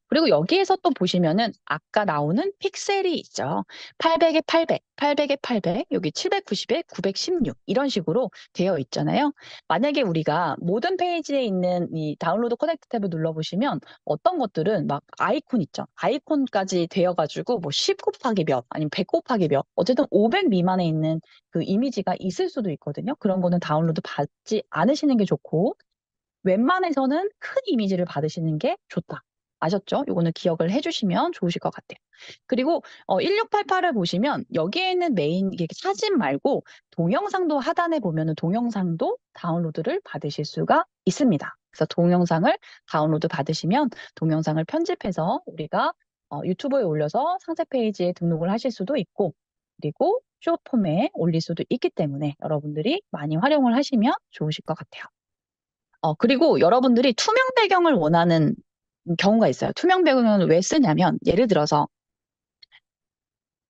그리고 여기에서 또 보시면은 아까 나오는 픽셀이 있죠. 800에 800, 800에 800, 여기 790에 916 이런 식으로 되어 있잖아요. 만약에 우리가 모든 페이지에 있는 이 다운로드 커넥트 탭을 눌러보시면 어떤 것들은 막 아이콘 있죠. 아이콘까지 되어가지고 뭐 10 곱하기 몇 아니면 100 곱하기 몇 어쨌든 500 미만에 있는 그 이미지가 있을 수도 있거든요. 그런 거는 다운로드 받지 않으시는 게 좋고 웬만해서는 큰 이미지를 받으시는 게 좋다. 아셨죠? 요거는 기억을 해주시면 좋으실 것 같아요. 그리고 1688을 보시면 여기에 있는 메인 이게 사진 말고 동영상도 하단에 보면은 동영상도 다운로드를 받으실 수가 있습니다. 그래서 동영상을 다운로드 받으시면 동영상을 편집해서 우리가 유튜브에 올려서 상세 페이지에 등록을 하실 수도 있고 그리고 숏폼에 올릴 수도 있기 때문에 여러분들이 많이 활용을 하시면 좋으실 것 같아요. 그리고 여러분들이 투명 배경을 원하는 경우가 있어요. 투명 배경은 왜 쓰냐면, 예를 들어서,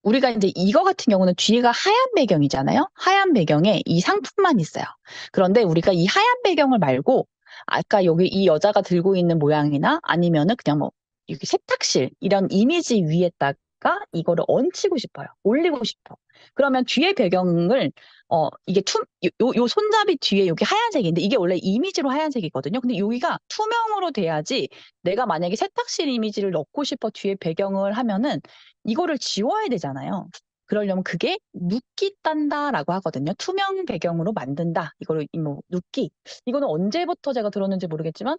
우리가 이제 이거 같은 경우는 뒤가 하얀 배경이잖아요? 하얀 배경에 이 상품만 있어요. 그런데 우리가 이 하얀 배경을 말고, 아까 여기 이 여자가 들고 있는 모양이나 아니면은 그냥 여기 세탁실, 이런 이미지 위에다가 이거를 얹히고 싶어요. 올리고 싶어. 그러면 뒤에 배경을 이게 요 손잡이 뒤에 여기 하얀색인데 이게 원래 이미지로 하얀색이거든요. 근데 여기가 투명으로 돼야지 내가 만약에 세탁실 이미지를 넣고 싶어 뒤에 배경을 하면은 이거를 지워야 되잖아요. 그러려면 그게 눕기 딴다라고 하거든요. 투명 배경으로 만든다. 이거를 눕기. 이거는 언제부터 제가 들었는지 모르겠지만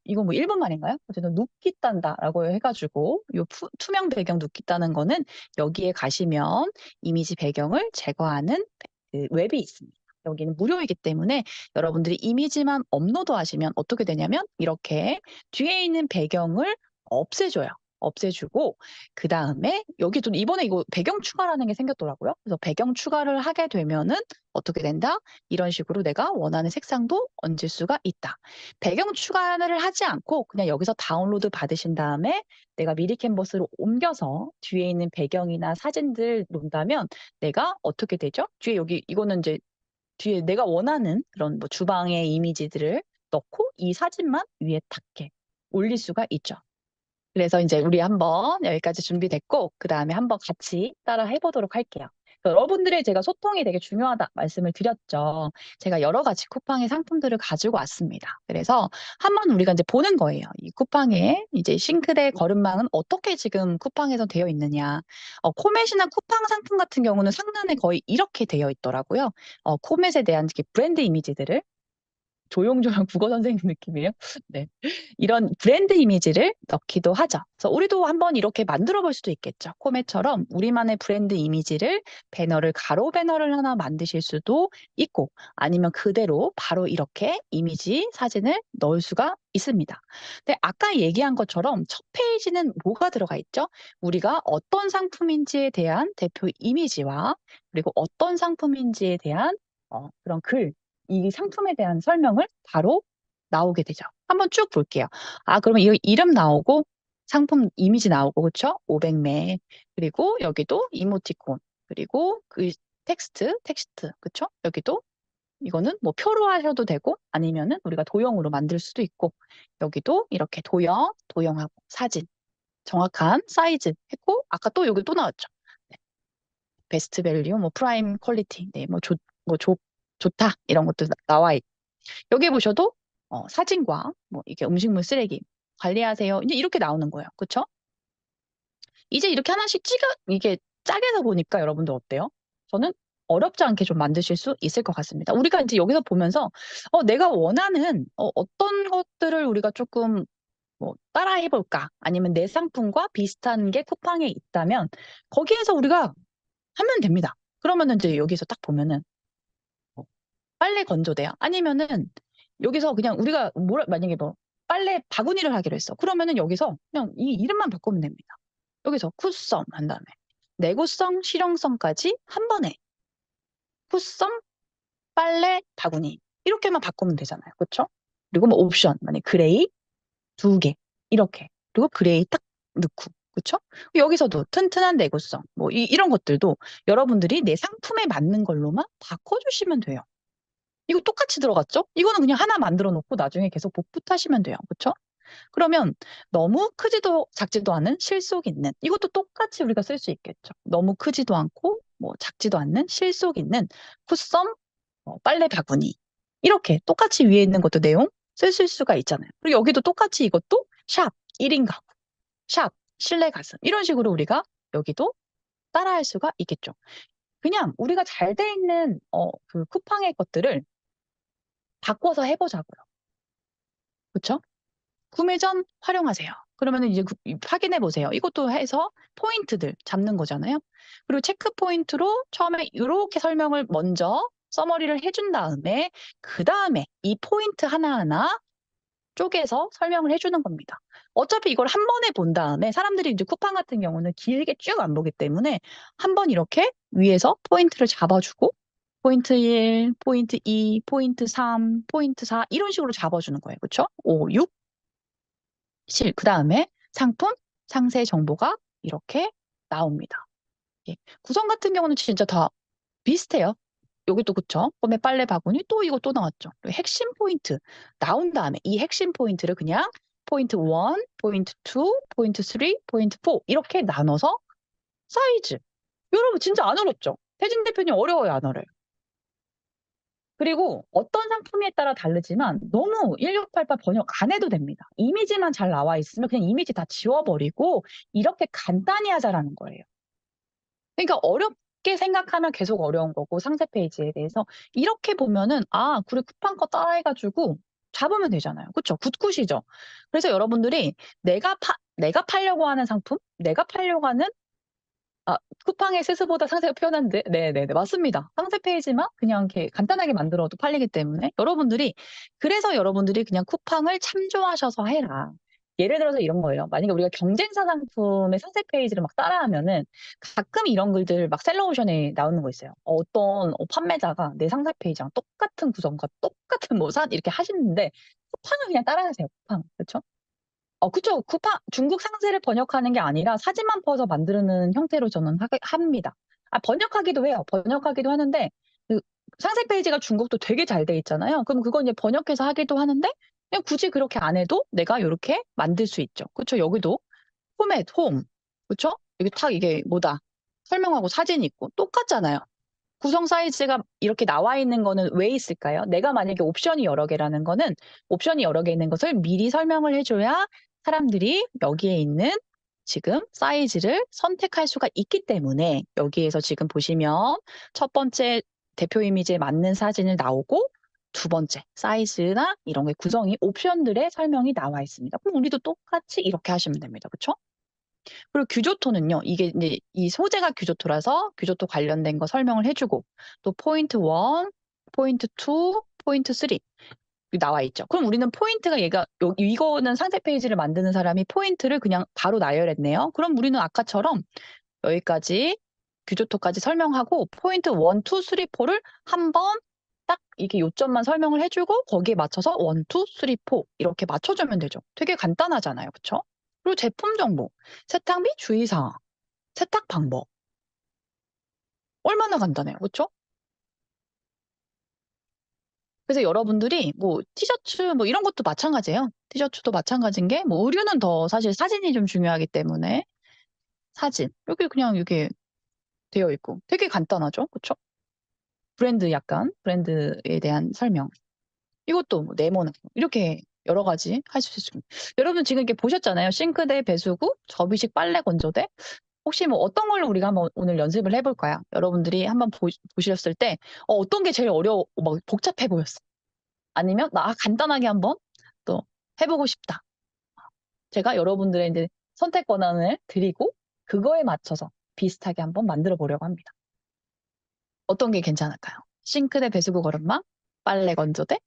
이거 일본 말인가요? 어쨌든 눕기 딴다라고 해가지고 요 투명 배경 눕기 따는 거는 여기에 가시면 이미지 배경을 제거하는 그 웹이 있습니다. 여기는 무료이기 때문에 여러분들이 이미지만 업로드 하시면 어떻게 되냐면 이렇게 뒤에 있는 배경을 없애줘요. 없애주고 그 다음에 여기 좀 이번에 이거 배경 추가라는 게 생겼더라고요. 그래서 배경 추가를 하게 되면은 어떻게 된다? 이런 식으로 내가 원하는 색상도 얹을 수가 있다. 배경 추가를 하지 않고 그냥 여기서 다운로드 받으신 다음에 내가 미리 캔버스로 옮겨서 뒤에 있는 배경이나 사진들 놓는다면 내가 어떻게 되죠? 뒤에 여기 이거는 이제 뒤에 내가 원하는 그런 뭐 주방의 이미지들을 넣고 이 사진만 위에 탁 이렇게 올릴 수가 있죠. 그래서 이제 우리 한번 여기까지 준비됐고 그 다음에 한번 같이 따라 해보도록 할게요. 여러분들의 제가 소통이 되게 중요하다 말씀을 드렸죠. 제가 여러 가지 쿠팡의 상품들을 가지고 왔습니다. 그래서 한번 우리가 이제 보는 거예요. 이 쿠팡의 이제 싱크대 거름망은 어떻게 지금 쿠팡에서 되어 있느냐. 코멧이나 쿠팡 상품 같은 경우는 상단에 거의 이렇게 되어 있더라고요. 코멧에 대한 브랜드 이미지들을 조용조용 국어 선생님 느낌이에요. 네. 이런 브랜드 이미지를 넣기도 하죠. 그래서 우리도 한번 이렇게 만들어 볼 수도 있겠죠. 코메처럼 우리만의 브랜드 이미지를 배너를 가로 배너를 하나 만드실 수도 있고 아니면 그대로 바로 이렇게 이미지 사진을 넣을 수가 있습니다. 근데 아까 얘기한 것처럼 첫 페이지는 뭐가 들어가 있죠? 우리가 어떤 상품인지에 대한 대표 이미지와 그리고 어떤 상품인지에 대한 그런 글, 이 상품에 대한 설명을 바로 나오게 되죠. 한번 쭉 볼게요. 그러면 이 이름 나오고 상품 이미지 나오고 그렇죠? 500매 그리고 여기도 이모티콘 그리고 그 텍스트 그렇죠? 여기도 이거는 뭐 표로 하셔도 되고 아니면은 우리가 도형으로 만들 수도 있고 여기도 이렇게 도형하고 사진 정확한 사이즈 했고 아까 또 여기 또 나왔죠. 네. 베스트 밸류 뭐 프라임 퀄리티 뭐 좋다 이런 것도 나와 있고 여기 보셔도 사진과 뭐 이게 음식물 쓰레기 관리하세요. 이제 이렇게 나오는 거예요. 그렇죠? 이제 이렇게 하나씩 이게 짝에서 보니까 여러분들 어때요? 저는 어렵지 않게 좀 만드실 수 있을 것 같습니다. 우리가 이제 여기서 보면서 내가 원하는 어떤 것들을 우리가 조금 뭐 따라 해볼까? 아니면 내 상품과 비슷한 게 쿠팡에 있다면 거기에서 우리가 하면 됩니다. 그러면은 이제 여기서 딱 보면은 빨래 건조대요. 아니면은 여기서 그냥 우리가 만약에 뭐 빨래 바구니를 하기로 했어. 그러면은 여기서 그냥 이 이름만 바꾸면 됩니다. 여기서 쿠썸 한 다음에 내구성, 실용성까지 한 번에 쿠썸, 빨래, 바구니 이렇게만 바꾸면 되잖아요. 그렇죠? 그리고 뭐 옵션 만약 그레이 2개 이렇게 그리고 그레이 딱 넣고 그렇죠? 여기서도 튼튼한 내구성 뭐 이런 것들도 여러분들이 내 상품에 맞는 걸로만 바꿔주시면 돼요. 이거 똑같이 들어갔죠? 이거는 그냥 하나 만들어 놓고 나중에 계속 복붙하시면 돼요. 그렇죠? 그러면 너무 크지도 작지도 않은 실속 있는 이것도 똑같이 우리가 쓸 수 있겠죠. 너무 크지도 않고 뭐 작지도 않는 실속 있는 쿠썸 빨래 바구니 이렇게 똑같이 위에 있는 것도 내용 쓰실 수가 있잖아요. 그리고 여기도 똑같이 이것도 샵 1인 가구, 샵 실내 가슴 이런 식으로 우리가 여기도 따라할 수가 있겠죠. 그냥 우리가 잘 돼 있는 그 쿠팡의 것들을 바꿔서 해보자고요. 그렇죠? 구매 전 활용하세요. 그러면 이제 확인해 보세요. 이것도 해서 포인트들 잡는 거잖아요. 그리고 체크 포인트로 처음에 이렇게 설명을 먼저 서머리를 해준 다음에 그 다음에 이 포인트 하나하나 쪼개서 설명을 해주는 겁니다. 어차피 이걸 한 번에 본 다음에 사람들이 이제 쿠팡 같은 경우는 길게 쭉 안 보기 때문에 한 번 이렇게 위에서 포인트를 잡아주고 포인트 1, 포인트 2, 포인트 3, 포인트 4 이런 식으로 잡아주는 거예요. 그렇죠? 5, 6, 그 다음에 상품, 상세 정보가 이렇게 나옵니다. 예. 구성 같은 경우는 진짜 다 비슷해요. 여기도 그쵸? 그다음에 빨래 바구니 또 이거 또 나왔죠. 그리고 핵심 포인트 나온 다음에 이 핵심 포인트를 그냥 포인트 1, 포인트 2, 포인트 3, 포인트 4 이렇게 나눠서 사이즈. 여러분 진짜 안 어렵죠? 태진 대표님 어려워요, 안 어려워요? 그리고 어떤 상품에 따라 다르지만 너무 1688 번역 안 해도 됩니다. 이미지만 잘 나와 있으면 그냥 이미지 다 지워버리고 이렇게 간단히 하자라는 거예요. 그러니까 어렵게 생각하면 계속 어려운 거고 상세 페이지에 대해서 이렇게 보면은 그래 쿠팡 거 따라해가지고 잡으면 되잖아요. 그렇죠? 굿굿이죠. 그래서 여러분들이 내가 팔려고 하는 상품, 내가 팔려고 하는 쿠팡의 스스보다 상세가 편한데, 네네네, 맞습니다. 상세 페이지만 그냥 이렇게 간단하게 만들어도 팔리기 때문에 그래서 여러분들이 그냥 쿠팡을 참조하셔서 해라. 예를 들어서 이런 거예요. 만약에 우리가 경쟁사 상품의 상세 페이지를 막 따라하면은 가끔 이런 글들 막 셀러오션에 나오는 거 있어요. 어떤 판매자가 내 상세 페이지랑 똑같은 구성과 똑같은 뭐 이렇게 하시는데 쿠팡을 그냥 따라하세요. 쿠팡. 그렇죠? 그쵸. 쿠팡 중국 상세를 번역하는 게 아니라 사진만 퍼서 만드는 형태로 저는 합니다. 번역하기도 해요. 번역하기도 하는데 그 상세 페이지가 중국도 되게 잘 돼 있잖아요. 그럼 그건 이제 번역해서 하기도 하는데 그냥 굳이 그렇게 안 해도 내가 요렇게 만들 수 있죠. 그쵸? 여기도 포맷, 홈. 그쵸? 여기 탁 이게 뭐다. 설명하고 사진 있고 똑같잖아요. 구성 사이즈가 이렇게 나와 있는 거는 왜 있을까요? 내가 만약에 옵션이 여러 개라는 거는 옵션이 여러 개 있는 것을 미리 설명을 해줘야 사람들이 여기에 있는 지금 사이즈를 선택할 수가 있기 때문에 여기에서 지금 보시면 첫 번째 대표 이미지에 맞는 사진을 나오고 두 번째 사이즈나 이런 게 구성이 옵션들의 설명이 나와 있습니다. 그럼 우리도 똑같이 이렇게 하시면 됩니다. 그렇죠? 그리고 규조토는요. 이게 이제 이 소재가 규조토라서 규조토 관련된 거 설명을 해주고 또 포인트 1, 포인트 2, 포인트 3 나와 있죠. 그럼 우리는 포인트가 얘가 이거는 상세 페이지를 만드는 사람이 포인트를 그냥 바로 나열했네요. 그럼 우리는 아까처럼 여기까지 규조토까지 설명하고 포인트 1, 2, 3, 4를 한번 딱 이렇게 요점만 설명을 해주고 거기에 맞춰서 1, 2, 3, 4 이렇게 맞춰주면 되죠. 되게 간단하잖아요. 그쵸? 그리고 제품 정보, 세탁 및 주의사항, 세탁 방법. 얼마나 간단해요. 그쵸? 그래서 여러분들이 뭐 티셔츠 뭐 이런 것도 마찬가지예요. 티셔츠도 마찬가지인 게 뭐 의류는 더 사실 사진이 좀 중요하기 때문에 사진. 여기 그냥 이게 되어 있고 되게 간단하죠. 그쵸? 브랜드에 대한 설명. 이것도 뭐 네모나 이렇게 여러 가지 할 수 있습니다. 여러분 지금 이렇게 보셨잖아요. 싱크대, 배수구, 접이식 빨래 건조대. 혹시 뭐 어떤 걸로 우리가 한번 오늘 연습을 해볼까요? 여러분들이 한번 보셨을 때 어떤 게 제일 막 복잡해 보였어? 아니면 나 간단하게 한번 또 해보고 싶다. 제가 여러분들의 이제 선택 권한을 드리고 그거에 맞춰서 비슷하게 한번 만들어 보려고 합니다. 어떤 게 괜찮을까요? 싱크대, 배수구, 거름망, 빨래 건조대,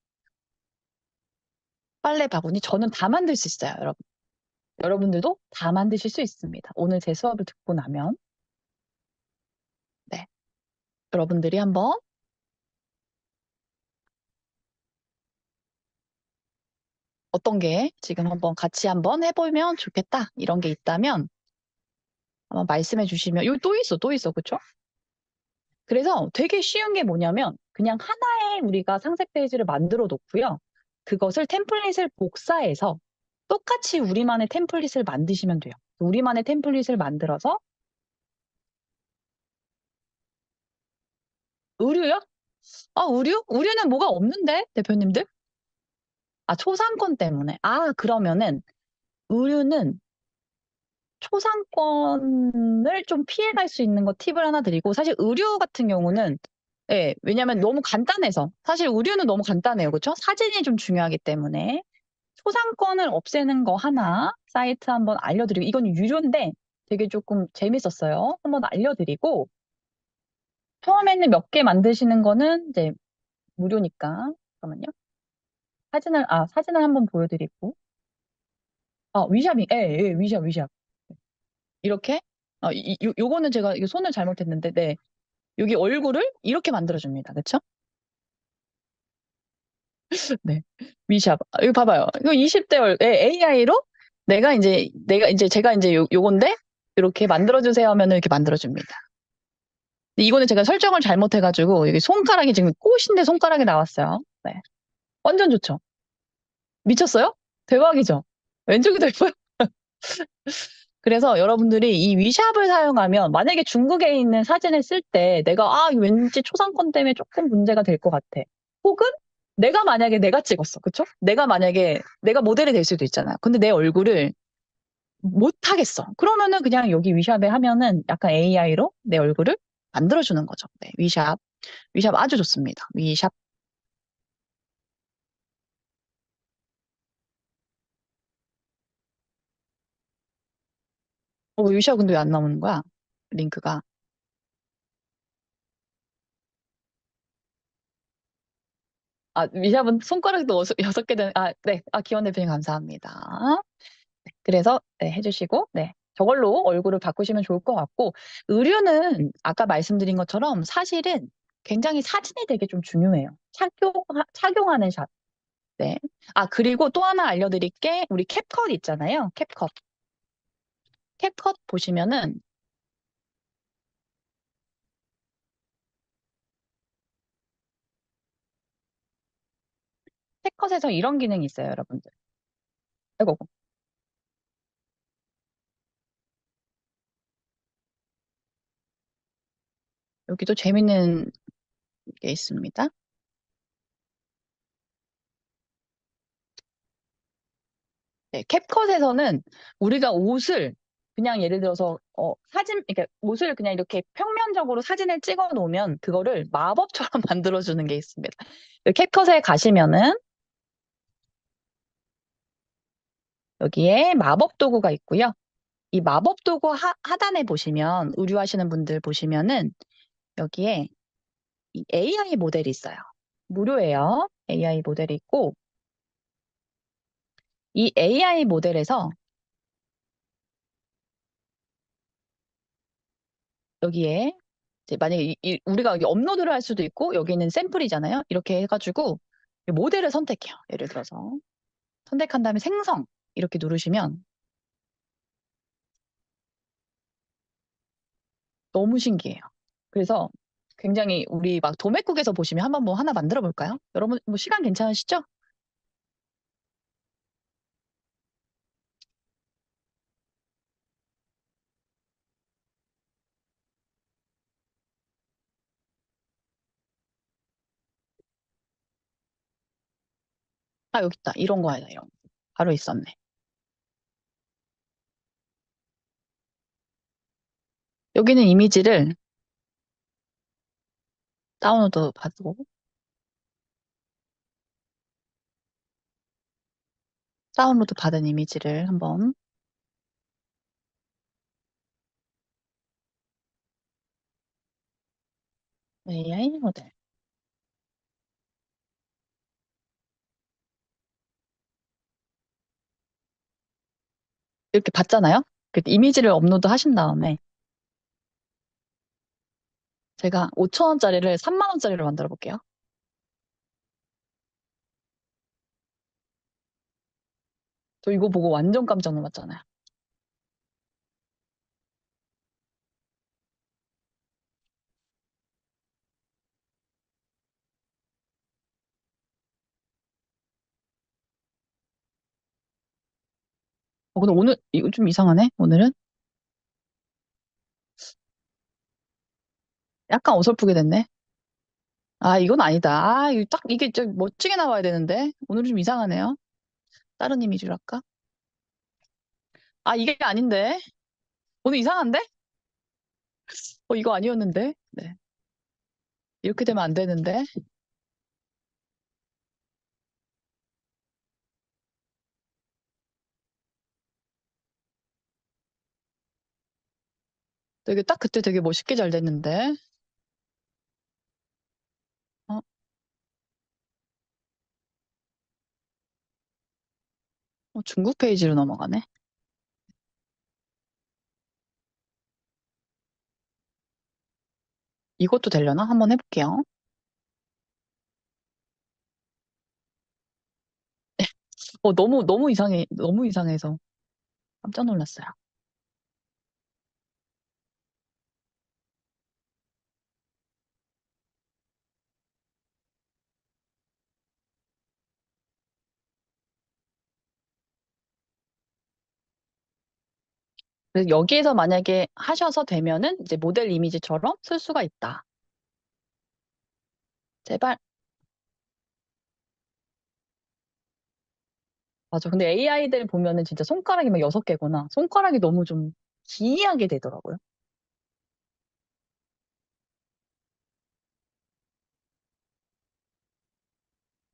빨래 바구니. 저는 다 만들 수 있어요, 여러분. 여러분들도 다 만드실 수 있습니다. 오늘 제 수업을 듣고 나면. 네. 여러분들이 한번 어떤 게 지금 한번 같이 한번 해보면 좋겠다. 이런 게 있다면 한번 말씀해 주시면, 여기 또 있어. 그쵸? 그래서 되게 쉬운 게 뭐냐면 그냥 하나의 우리가 상세 페이지를 만들어 놓고요. 그것을 템플릿을 복사해서 똑같이 우리만의 템플릿을 만드시면 돼요. 우리만의 템플릿을 만들어서 의류요? 의류? 의류는 뭐가 없는데, 대표님들? 초상권 때문에. 그러면은 의류는 초상권을 좀 피해갈 수 있는 거 팁을 하나 드리고 사실 의류 같은 경우는 예, 왜냐면 너무 간단해서 사실 의류는 너무 간단해요. 그렇죠? 사진이 좀 중요하기 때문에 초상권을 없애는 거 하나 사이트 한번 알려드리고 이건 유료인데 되게 조금 재밌었어요. 한번 알려드리고 처음에는 몇 개 만드시는 거는 이제 무료니까 잠깐만요. 사진을 한번 보여드리고 위샵 이렇게 요거는 제가 이거 손을 잘못했는데 네 여기 얼굴을 이렇게 만들어줍니다. 그쵸? 네. 위샵. 이거 봐봐요. 이거 20대 AI로 제가 이제 요건데 이렇게 만들어주세요 하면은 이렇게 만들어줍니다. 근데 이거는 제가 설정을 잘못해가지고 여기 손가락이 지금 꽃인데 손가락이 나왔어요. 네. 완전 좋죠? 미쳤어요? 대박이죠? 왼쪽이 더 예뻐요? 그래서 여러분들이 이 위샵을 사용하면 만약에 중국에 있는 사진을 쓸 때 내가 왠지 초상권 때문에 조금 문제가 될 것 같아. 혹은 내가 만약에 내가 찍었어. 그쵸? 내가 만약에 내가 모델이 될 수도 있잖아요. 근데 내 얼굴을 못 하겠어. 그러면은 그냥 여기 위샵에 하면은 약간 AI로 내 얼굴을 만들어주는 거죠. 네, 위샵. 위샵 아주 좋습니다. 위샵. 위샵 근데 왜 안 나오는 거야? 링크가. 위샵은 손가락도 6개 되는, 네. 기원 대표님 감사합니다. 그래서 네, 해주시고, 네. 저걸로 얼굴을 바꾸시면 좋을 것 같고, 의류는 아까 말씀드린 것처럼 사실은 굉장히 사진이 되게 좀 중요해요. 착용하는 샷. 네. 아, 그리고 또 하나 알려드릴 게, 우리 캡컷 있잖아요. 캡컷. 캡컷 보시면은, 캡컷에서 이런 기능이 있어요, 여러분들. 아이고, 여기도 재밌는 게 있습니다. 네, 캡컷에서는 우리가 옷을 그냥 예를 들어서 그러니까 옷을 그냥 이렇게 평면적으로 사진을 찍어 놓으면 그거를 마법처럼 만들어주는 게 있습니다. 그 캡컷에 가시면은 여기에 마법 도구가 있고요. 이 마법 도구 하단에 보시면 의류하시는 분들 보시면은 여기에 이 AI 모델이 있어요. 무료예요. AI 모델이 있고 이 AI 모델에서 여기에 이제 만약에 우리가 여기 업로드를 할 수도 있고 여기는 샘플이잖아요. 이렇게 해가지고 모델을 선택해요. 예를 들어서 선택한 다음에 생성 이렇게 누르시면 너무 신기해요. 그래서 굉장히 우리 막 도매국에서 보시면 한번 뭐 하나 만들어 볼까요? 여러분 뭐 시간 괜찮으시죠? 아 여기 있다. 이런 거 하자 이런 거. 바로 있었네. 여기는 이미지를 다운로드 받고 다운로드 받은 이미지를 한번 AI 모델 이렇게 받잖아요. 그 이미지를 업로드 하신 다음에 제가 5천 원짜리를 3만 원짜리로 만들어 볼게요. 저 이거 보고 완전 깜짝 놀랐잖아요. 근데 오늘 이거 좀 이상하네. 오늘은 약간 어설프게 됐네. 아, 이건 아니다. 아, 이거 딱 이게 좀 멋지게 나와야 되는데 오늘은 좀 이상하네요. 다른 이미지로 할까? 아, 이게 아닌데. 오늘 이상한데? 이거 아니었는데. 네. 이렇게 되면 안 되는데. 되게 딱 그때 되게 멋있게 잘 됐는데. 어, 중국 페이지로 넘어가네. 이것도 되려나? 한번 해볼게요. 너무 이상해. 너무 이상해서 깜짝 놀랐어요. 그래서 여기에서 만약에 하셔서 되면은 이제 모델 이미지처럼 쓸 수가 있다. 제발. 맞아. 근데 AI들 보면은 진짜 손가락이 막 6개구나. 손가락이 너무 좀 기이하게 되더라고요.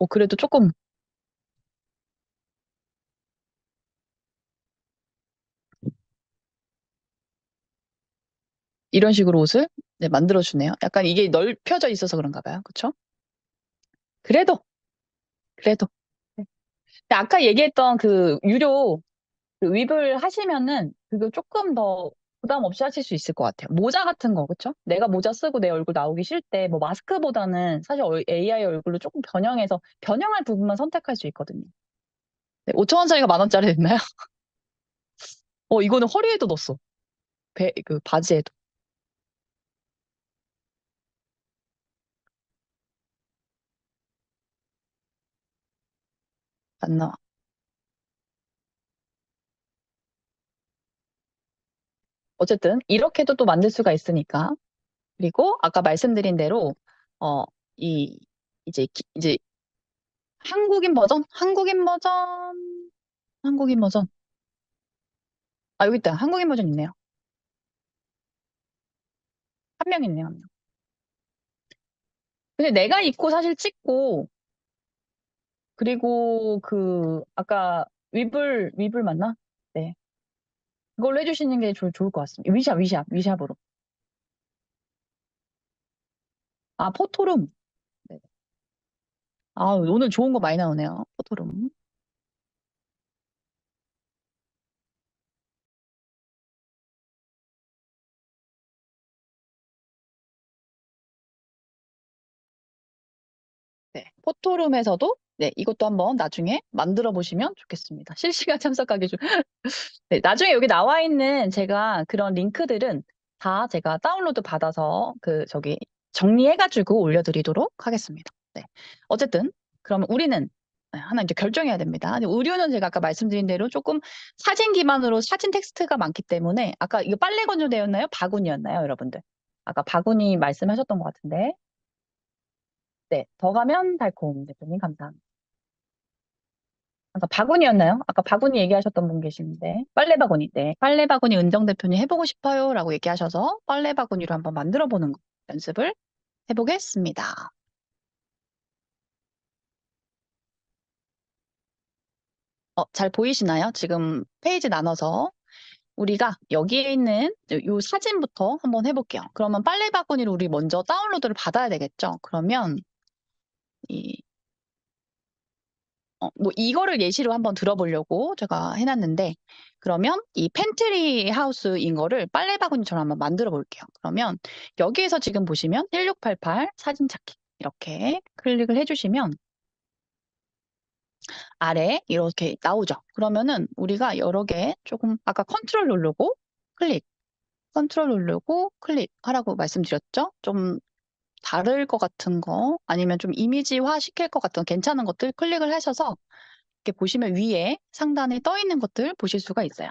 그래도 조금 이런 식으로 옷을 네, 만들어주네요. 약간 이게 넓혀져 있어서 그런가 봐요. 그쵸? 그래도. 네. 근데 아까 얘기했던 그 유료 윗을 하시면은 그거 조금 더 부담 없이 하실 수 있을 것 같아요. 모자 같은 거, 그쵸? 내가 모자 쓰고 내 얼굴 나오기 싫을 때, 뭐 마스크보다는 사실 AI 얼굴로 조금 변형해서 변형할 부분만 선택할 수 있거든요. 네, 5천 원짜리가 10,000원짜리 됐나요? 이거는 허리에도 넣었어. 그 바지에도. 안 나와. 어쨌든 이렇게도 또 만들 수가 있으니까. 그리고 아까 말씀드린 대로 어, 이 이제 한국인 버전, 한국인 버전. 아, 여기 있다. 한국인 버전 있네요. 한 명 있네요, 한 명. 근데 내가 입고 사실 찍고 그리고 그 아까 위블 맞나? 네. 그걸로 해주시는 게 좋을 것 같습니다. 위샵으로. 아, 포토룸. 네. 아, 오늘 좋은 거 많이 나오네요. 포토룸. 네. 포토룸에서도 네, 이것도 한번 나중에 만들어 보시면 좋겠습니다. 실시간 참석하기 좀. 네, 나중에 여기 나와 있는 제가 그런 링크들은 다 제가 다운로드 받아서 저기 정리해가지고 올려드리도록 하겠습니다. 네. 어쨌든, 그러면 우리는 네, 하나 이제 결정해야 됩니다. 근데 의류는 제가 아까 말씀드린 대로 조금 사진 기반으로 사진 텍스트가 많기 때문에 아까 이거 빨래 건조대였나요? 바구니였나요, 여러분들? 아까 바구니 말씀하셨던 것 같은데. 네. 더 가면 달콤 대표님 감사합니다. 아까 바구니였나요? 아까 바구니 얘기하셨던 분 계시는데. 빨래 바구니. 네. 빨래 바구니 은정 대표님 해보고 싶어요. 라고 얘기하셔서 빨래 바구니로 한번 만들어 보는 연습을 해보겠습니다. 잘 보이시나요? 지금 페이지 나눠서 우리가 여기에 있는 요 사진부터 한번 해볼게요. 그러면 빨래 바구니를 우리 먼저 다운로드를 받아야 되겠죠? 그러면 이 뭐 이거를 예시로 한번 들어보려고 제가 해놨는데 그러면 이 팬트리 하우스인 거를 빨래 바구니처럼 한번 만들어 볼게요. 그러면 여기에서 지금 보시면 1688 사진 찾기 이렇게 클릭을 해주시면 아래 이렇게 나오죠. 그러면은 우리가 여러 개 조금 아까 컨트롤 누르고 클릭, 컨트롤 누르고 클릭 하라고 말씀드렸죠. 좀 다를 것 같은 거 아니면 좀 이미지화 시킬 것 같은 괜찮은 것들 클릭을 하셔서 이렇게 보시면 위에 상단에 떠 있는 것들 보실 수가 있어요.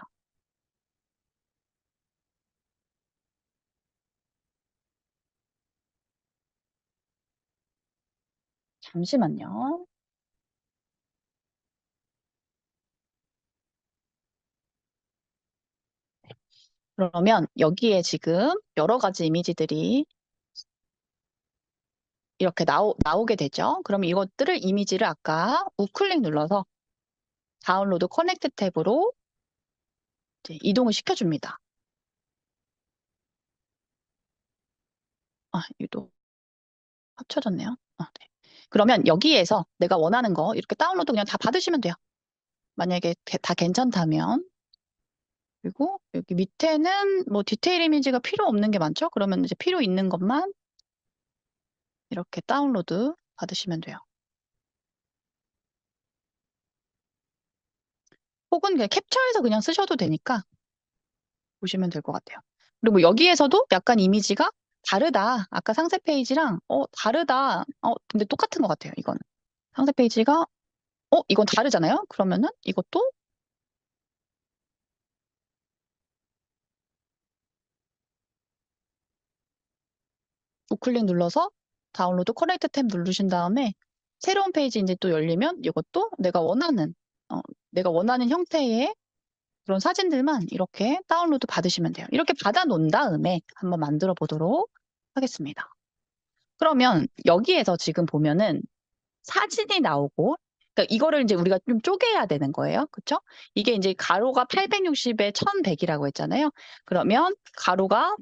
잠시만요. 그러면 여기에 지금 여러 가지 이미지들이 이렇게 나오게 되죠. 그럼 이것들을 이미지를 아까 우클릭 눌러서 다운로드 커넥트 탭으로 이제 이동을 시켜줍니다. 아, 이도 합쳐졌네요. 네. 그러면 여기에서 내가 원하는 거 이렇게 다운로드 그냥 다 받으시면 돼요. 만약에 다 괜찮다면. 그리고 여기 밑에는 뭐 디테일 이미지가 필요 없는 게 많죠? 그러면 이제 필요 있는 것만 이렇게 다운로드 받으시면 돼요. 혹은 그냥 캡처해서 그냥 쓰셔도 되니까 보시면 될 것 같아요. 그리고 여기에서도 약간 이미지가 다르다. 아까 상세 페이지랑 다르다. 근데 똑같은 것 같아요. 이거는. 상세 페이지가 이건 다르잖아요. 그러면은 이것도 우클릭 눌러서 다운로드 커넥트 탭 누르신 다음에 새로운 페이지 이제 또 열리면 이것도 내가 원하는 형태의 그런 사진들만 이렇게 다운로드 받으시면 돼요. 이렇게 받아 놓은 다음에 한번 만들어 보도록 하겠습니다. 그러면 여기에서 지금 보면은 사진이 나오고, 그러니까 이거를 이제 우리가 좀 쪼개야 되는 거예요. 그쵸? 이게 이제 가로가 860에 1100이라고 했잖아요. 그러면 가로가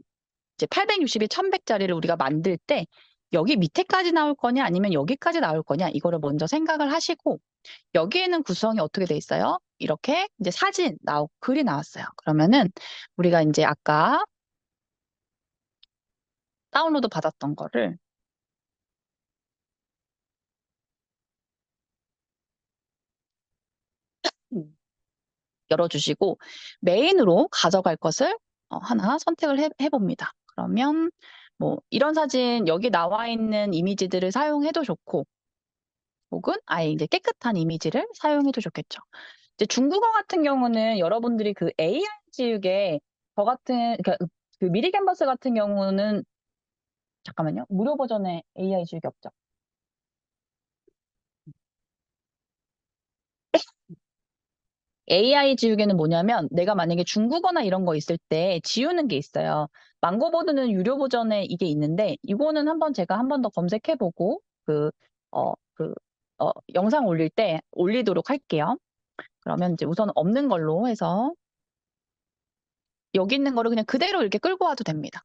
이제 860에 1100짜리를 우리가 만들 때 여기 밑에까지 나올 거냐 아니면 여기까지 나올 거냐 이거를 먼저 생각을 하시고 여기에는 구성이 어떻게 돼 있어요? 이렇게 이제 사진 나오고 글이 나왔어요. 그러면은 우리가 이제 아까 다운로드 받았던 거를 열어주시고 메인으로 가져갈 것을 하나 선택을 해봅니다. 그러면 뭐 이런 사진 여기 나와 있는 이미지들을 사용해도 좋고 혹은 아예 이제 깨끗한 이미지를 사용해도 좋겠죠. 이제 중국어 같은 경우는 여러분들이 그 AI 지우개 저 같은 그러니까 그 미리 캔버스 같은 경우는 잠깐만요. 무료 버전에 AI 지우개 없죠. AI 지우개는 뭐냐면 내가 만약에 중국어나 이런 거 있을 때 지우는 게 있어요. 망고보드는 유료 버전에 이게 있는데 이거는 한번 제가 한 번 더 검색해보고 영상 올릴 때 올리도록 할게요. 그러면 이제 우선 없는 걸로 해서 여기 있는 거를 그냥 그대로 이렇게 끌고 와도 됩니다.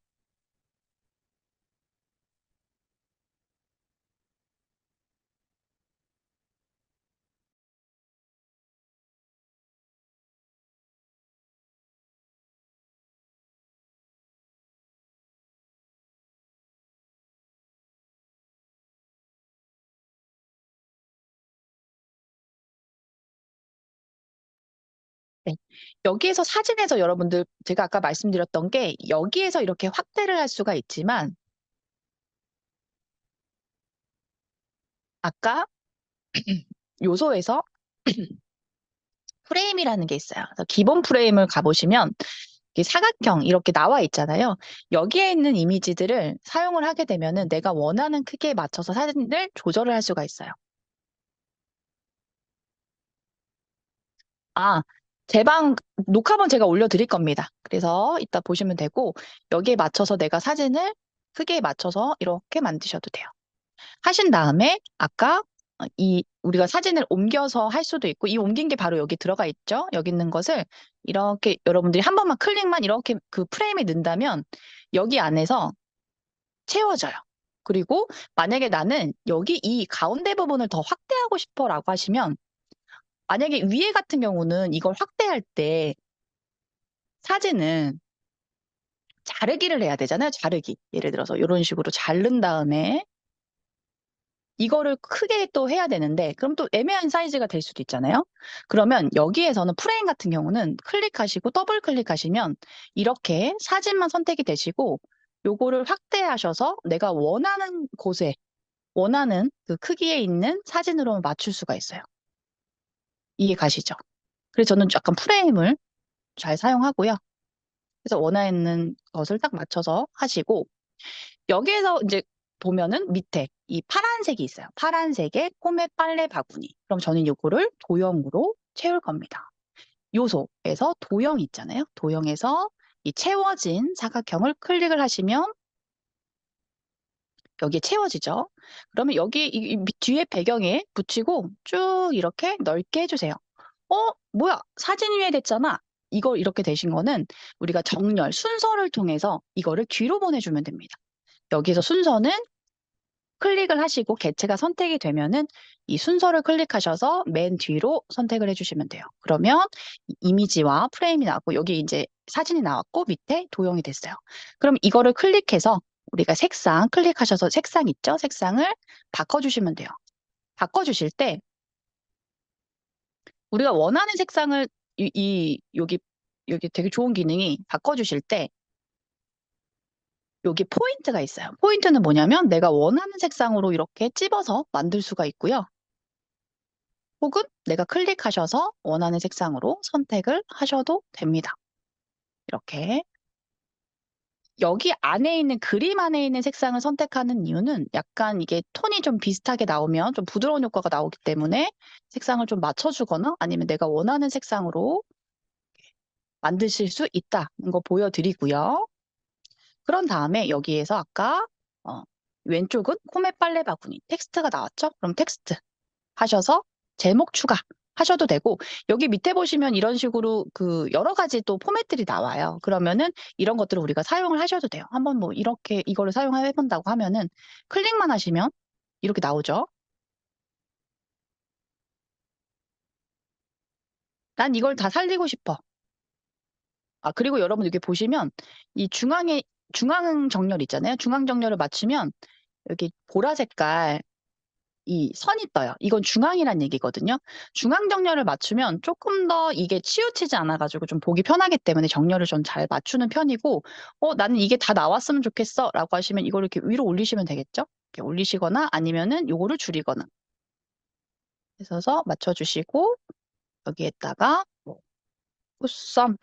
네. 여기에서 사진에서 여러분들 제가 아까 말씀드렸던 게 여기에서 이렇게 확대를 할 수가 있지만 아까 요소에서 프레임이라는 게 있어요. 그래서 기본 프레임을 가보시면 이게 사각형 이렇게 나와 있잖아요. 여기에 있는 이미지들을 사용을 하게 되면은 내가 원하는 크기에 맞춰서 사진을 조절을 할 수가 있어요. 아, 제 방 녹화본 제가 올려드릴 겁니다. 그래서 이따 보시면 되고 여기에 맞춰서 내가 사진을 크기에 맞춰서 이렇게 만드셔도 돼요. 하신 다음에 아까 이 우리가 사진을 옮겨서 할 수도 있고 이 옮긴 게 바로 여기 들어가 있죠. 여기 있는 것을 이렇게 여러분들이 한 번만 클릭만 이렇게 그 프레임에 넣는다면 여기 안에서 채워져요. 그리고 만약에 나는 여기 이 가운데 부분을 더 확대하고 싶어라고 하시면 만약에 위에 같은 경우는 이걸 확대할 때 사진은 자르기를 해야 되잖아요. 자르기. 예를 들어서 이런 식으로 자른 다음에 이거를 크게 또 해야 되는데 그럼 또 애매한 사이즈가 될 수도 있잖아요. 그러면 여기에서는 프레임 같은 경우는 클릭하시고 더블 클릭하시면 이렇게 사진만 선택이 되시고 요거를 확대하셔서 내가 원하는 곳에 원하는 그 크기에 있는 사진으로 맞출 수가 있어요. 이해 가시죠? 그래서 저는 약간 프레임을 잘 사용하고요. 그래서 원하는 것을 딱 맞춰서 하시고 여기에서 이제 보면은 밑에 이 파란색이 있어요. 파란색의 포맷 빨래 바구니. 그럼 저는 요거를 도형으로 채울 겁니다. 요소에서 도형 있잖아요. 도형에서 이 채워진 사각형을 클릭을 하시면 여기에 채워지죠. 그러면 여기 이 뒤에 배경에 붙이고 쭉 이렇게 넓게 해주세요. 뭐야? 사진 위에 됐잖아. 이거 이렇게 되신 거는 우리가 정렬, 순서를 통해서 이거를 뒤로 보내주면 됩니다. 여기서 순서는 클릭을 하시고 개체가 선택이 되면은 이 순서를 클릭하셔서 맨 뒤로 선택을 해주시면 돼요. 그러면 이미지와 프레임이 나왔고 여기 이제 사진이 나왔고 밑에 도형이 됐어요. 그럼 이거를 클릭해서 우리가 색상 클릭하셔서 색상 있죠? 색상을 바꿔주시면 돼요. 바꿔주실 때 우리가 원하는 색상을 여기 되게 좋은 기능이 바꿔주실 때 여기 포인트가 있어요. 포인트는 뭐냐면 내가 원하는 색상으로 이렇게 찝어서 만들 수가 있고요. 혹은 내가 클릭하셔서 원하는 색상으로 선택을 하셔도 됩니다. 이렇게. 여기 안에 있는 그림 안에 있는 색상을 선택하는 이유는 약간 이게 톤이 좀 비슷하게 나오면 좀 부드러운 효과가 나오기 때문에 색상을 좀 맞춰주거나 아니면 내가 원하는 색상으로 만드실 수 있다는 거 보여드리고요. 그런 다음에 여기에서 아까 왼쪽은 포맷 빨래 바구니 텍스트가 나왔죠? 그럼 텍스트 하셔서 제목 추가 하셔도 되고 여기 밑에 보시면 이런 식으로 그 여러 가지 또 포맷들이 나와요. 그러면은 이런 것들을 우리가 사용을 하셔도 돼요. 한번 뭐 이렇게 이거를 사용해 본다고 하면은 클릭만 하시면 이렇게 나오죠. 난 이걸 다 살리고 싶어. 그리고 여러분 여기 보시면 이 중앙 정렬 있잖아요. 중앙 정렬을 맞추면 여기 보라 색깔 이 선이 떠요. 이건 중앙이란 얘기거든요. 중앙 정렬을 맞추면 조금 더 이게 치우치지 않아가지고 좀 보기 편하기 때문에 정렬을 좀 잘 맞추는 편이고, 나는 이게 다 나왔으면 좋겠어 라고 하시면 이걸 이렇게 위로 올리시면 되겠죠? 이렇게 올리시거나 아니면은 요거를 줄이거나 해서 맞춰주시고, 여기에다가 뭐 굿썸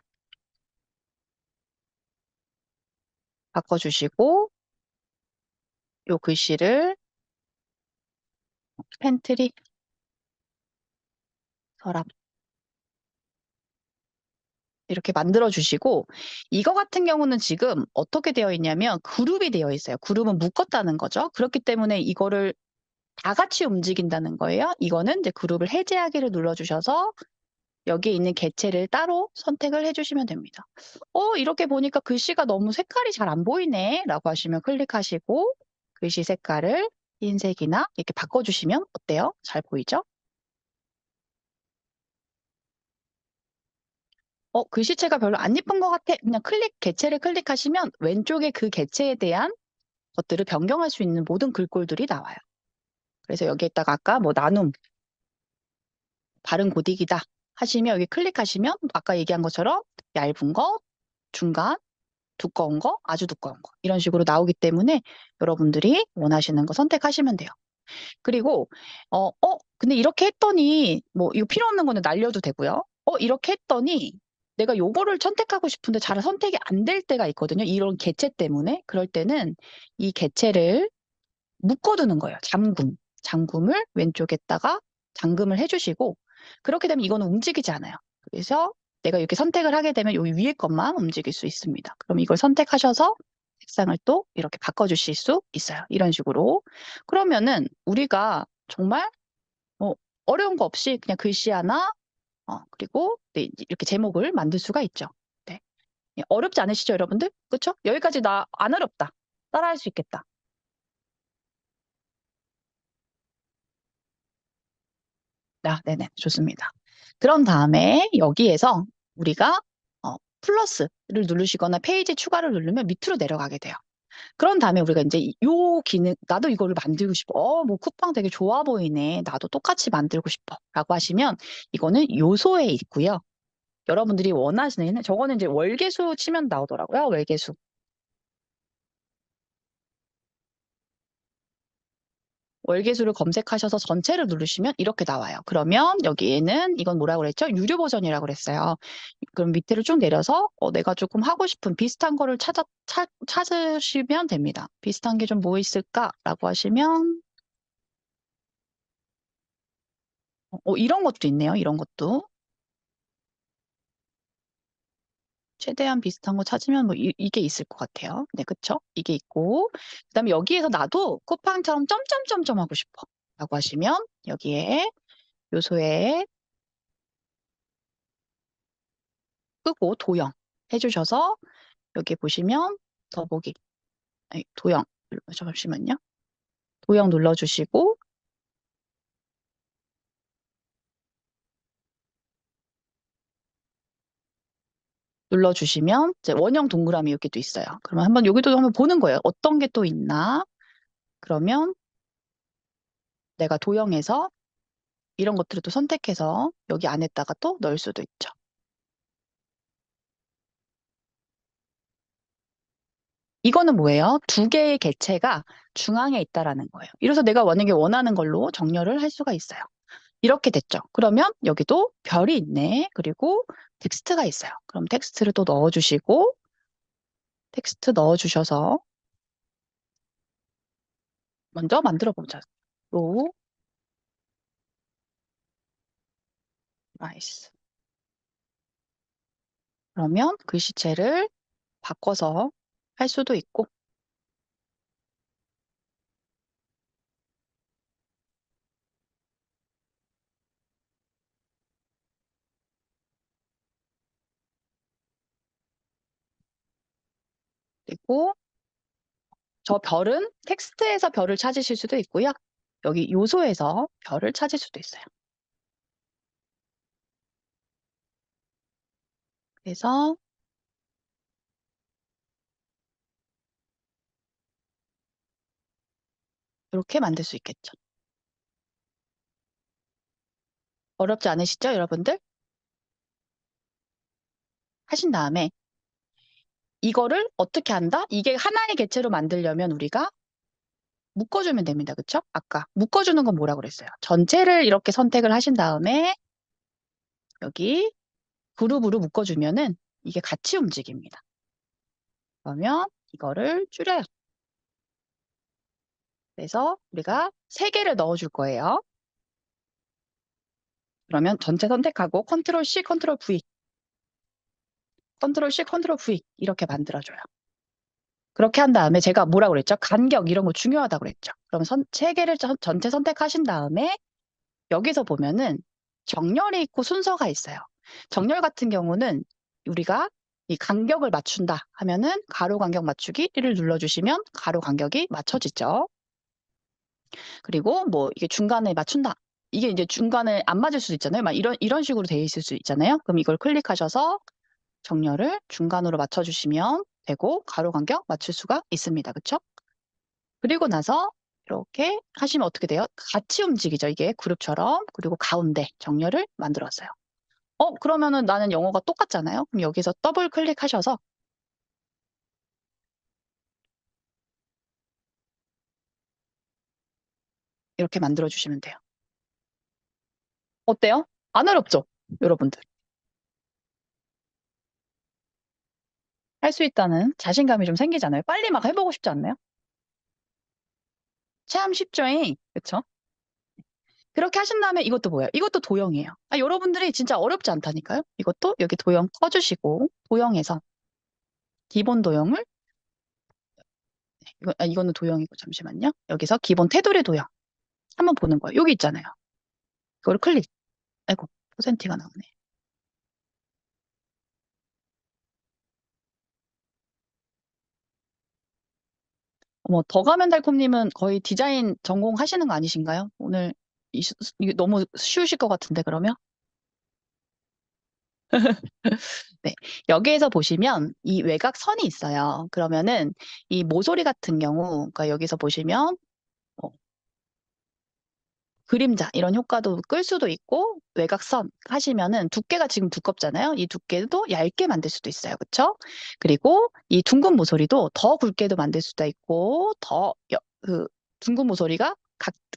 바꿔주시고, 요 글씨를 펜트리 서랍 이렇게 만들어 주시고, 이거 같은 경우는 지금 어떻게 되어 있냐면 그룹이 되어 있어요. 그룹은 묶었다는 거죠. 그렇기 때문에 이거를 다 같이 움직인다는 거예요. 이거는 이제 그룹을 해제하기를 눌러주셔서 여기에 있는 개체를 따로 선택을 해주시면 됩니다. 이렇게 보니까 글씨가 너무 색깔이 잘 안 보이네 라고 하시면 클릭하시고 글씨 색깔을 흰색이나 이렇게 바꿔주시면 어때요? 잘 보이죠? 글씨체가 별로 안 예쁜 것 같아. 그냥 개체를 클릭하시면 왼쪽에 그 개체에 대한 것들을 변경할 수 있는 모든 글꼴들이 나와요. 그래서 여기에다가 아까 뭐 나눔, 바른 고딕이다 하시면 여기 클릭하시면 아까 얘기한 것처럼 얇은 거, 중간, 두꺼운 거, 아주 두꺼운 거 이런 식으로 나오기 때문에 여러분들이 원하시는 거 선택하시면 돼요. 그리고 근데 이렇게 했더니 뭐 이거 필요 없는 거는 날려도 되고요. 이렇게 했더니 내가 요거를 선택하고 싶은데 잘 선택이 안 될 때가 있거든요. 이런 개체 때문에. 그럴 때는 이 개체를 묶어두는 거예요. 잠금을 왼쪽에다가 잠금을 해주시고 그렇게 되면 이거는 움직이지 않아요. 그래서 내가 이렇게 선택을 하게 되면 여기 위에 것만 움직일 수 있습니다. 그럼 이걸 선택하셔서 색상을 또 이렇게 바꿔주실 수 있어요. 이런 식으로. 그러면은 우리가 정말 어려운 거 없이 그냥 글씨 하나 그리고 네, 이렇게 제목을 만들 수가 있죠. 네. 어렵지 않으시죠, 여러분들? 그렇죠? 여기까지 나 안 어렵다. 따라할 수 있겠다. 네네, 좋습니다. 그런 다음에 여기에서 우리가 플러스를 누르시거나 페이지 추가를 누르면 밑으로 내려가게 돼요. 그런 다음에 우리가 이제 요 기능, 나도 이거를 만들고 싶어. 뭐 쿠팡 되게 좋아 보이네. 나도 똑같이 만들고 싶어. 라고 하시면 이거는 요소에 있고요. 여러분들이 원하시는, 저거는 이제 월계수 치면 나오더라고요. 월계수. 월계수를 검색하셔서 전체를 누르시면 이렇게 나와요. 그러면 여기에는 이건 뭐라고 그랬죠? 유료 버전이라고 그랬어요. 그럼 밑으로 쭉 내려서 내가 조금 하고 싶은 비슷한 거를 찾으시면 됩니다. 비슷한 게 좀 뭐 있을까라고 하시면 이런 것도 있네요. 이런 것도. 최대한 비슷한 거 찾으면 뭐 이게 있을 것 같아요. 네, 그쵸? 이게 있고 그다음에 여기에서 나도 쿠팡처럼 점점점점 하고 싶어 라고 하시면 여기에 요소에 끄고 도형 해주셔서 여기 보시면 더보기 아니, 도형 잠시만요. 도형 눌러주시고 눌러주시면 이제 원형 동그라미 이렇게 또 있어요. 그러면 한번 여기도 한번 보는 거예요. 어떤 게 또 있나? 그러면 내가 도형에서 이런 것들을 또 선택해서 여기 안에다가 또 넣을 수도 있죠. 이거는 뭐예요? 두 개의 개체가 중앙에 있다라는 거예요. 이래서 내가 만약에 원하는 걸로 정렬을 할 수가 있어요. 이렇게 됐죠. 그러면 여기도 별이 있네. 그리고 텍스트가 있어요. 그럼 텍스트를 또 넣어주시고 텍스트 넣어주셔서 먼저 만들어 보자. 로 라이스. 그러면 글씨체를 바꿔서 할 수도 있고 그리고 저 별은 텍스트에서 별을 찾으실 수도 있고요. 여기 요소에서 별을 찾을 수도 있어요. 그래서 이렇게 만들 수 있겠죠. 어렵지 않으시죠, 여러분들? 하신 다음에 이거를 어떻게 한다? 이게 하나의 객체로 만들려면 우리가 묶어주면 됩니다. 그쵸? 아까 묶어주는 건 뭐라고 그랬어요? 전체를 이렇게 선택을 하신 다음에 여기 그룹으로 묶어주면은 이게 같이 움직입니다. 그러면 이거를 줄여요. 그래서 우리가 3개를 넣어줄 거예요. 그러면 전체 선택하고 컨트롤 C, 컨트롤 V, 컨트롤 C, 컨트롤 V 이렇게 만들어줘요. 그렇게 한 다음에 제가 뭐라고 그랬죠? 간격 이런 거 중요하다고 그랬죠. 그럼 3개를 전체 선택하신 다음에 여기서 보면은 정렬이 있고 순서가 있어요. 정렬 같은 경우는 우리가 이 간격을 맞춘다 하면은 가로 간격 맞추기를 눌러주시면 가로 간격이 맞춰지죠. 그리고 뭐 이게 중간에 맞춘다. 이게 이제 중간에 안 맞을 수도 있잖아요. 막 이런 식으로 돼 있을 수 있잖아요. 그럼 이걸 클릭하셔서 정렬을 중간으로 맞춰주시면 되고 가로 간격 맞출 수가 있습니다. 그쵸? 그리고 나서 이렇게 하시면 어떻게 돼요? 같이 움직이죠. 이게 그룹처럼. 그리고 가운데 정렬을 만들었어요. 그러면은 나는 영어가 똑같잖아요. 그럼 여기서 더블 클릭하셔서 이렇게 만들어 주시면 돼요. 어때요? 안 어렵죠? 여러분들. 할 수 있다는 자신감이 좀 생기잖아요. 빨리 막 해보고 싶지 않나요? 참 쉽죠잉. 그쵸? 그렇게 하신 다음에 이것도 뭐예요? 이것도 도형이에요. 여러분들이 진짜 어렵지 않다니까요? 이것도 여기 도형 꺼주시고 도형에서 기본 도형을 이거는 도형이고 잠시만요. 여기서 기본 테두리 도형 한번 보는 거예요. 여기 있잖아요. 이거를 클릭. 아이고 퍼센티가 나오네. 어머 더 가면 달콤님은 거의 디자인 전공하시는 거 아니신가요? 오늘 이게 너무 쉬우실 것 같은데 그러면? 네. 여기에서 보시면 이 외곽선이 있어요. 그러면은 이 모서리 같은 경우, 그러니까 여기서 보시면 어, 그림자 이런 효과도 끌 수도 있고 외곽선 하시면은 두께가 지금 두껍잖아요. 이 두께도 얇게 만들 수도 있어요. 그쵸? 그리고 이 둥근 모서리도 더 굵게도 만들 수도 있고 그 둥근 모서리가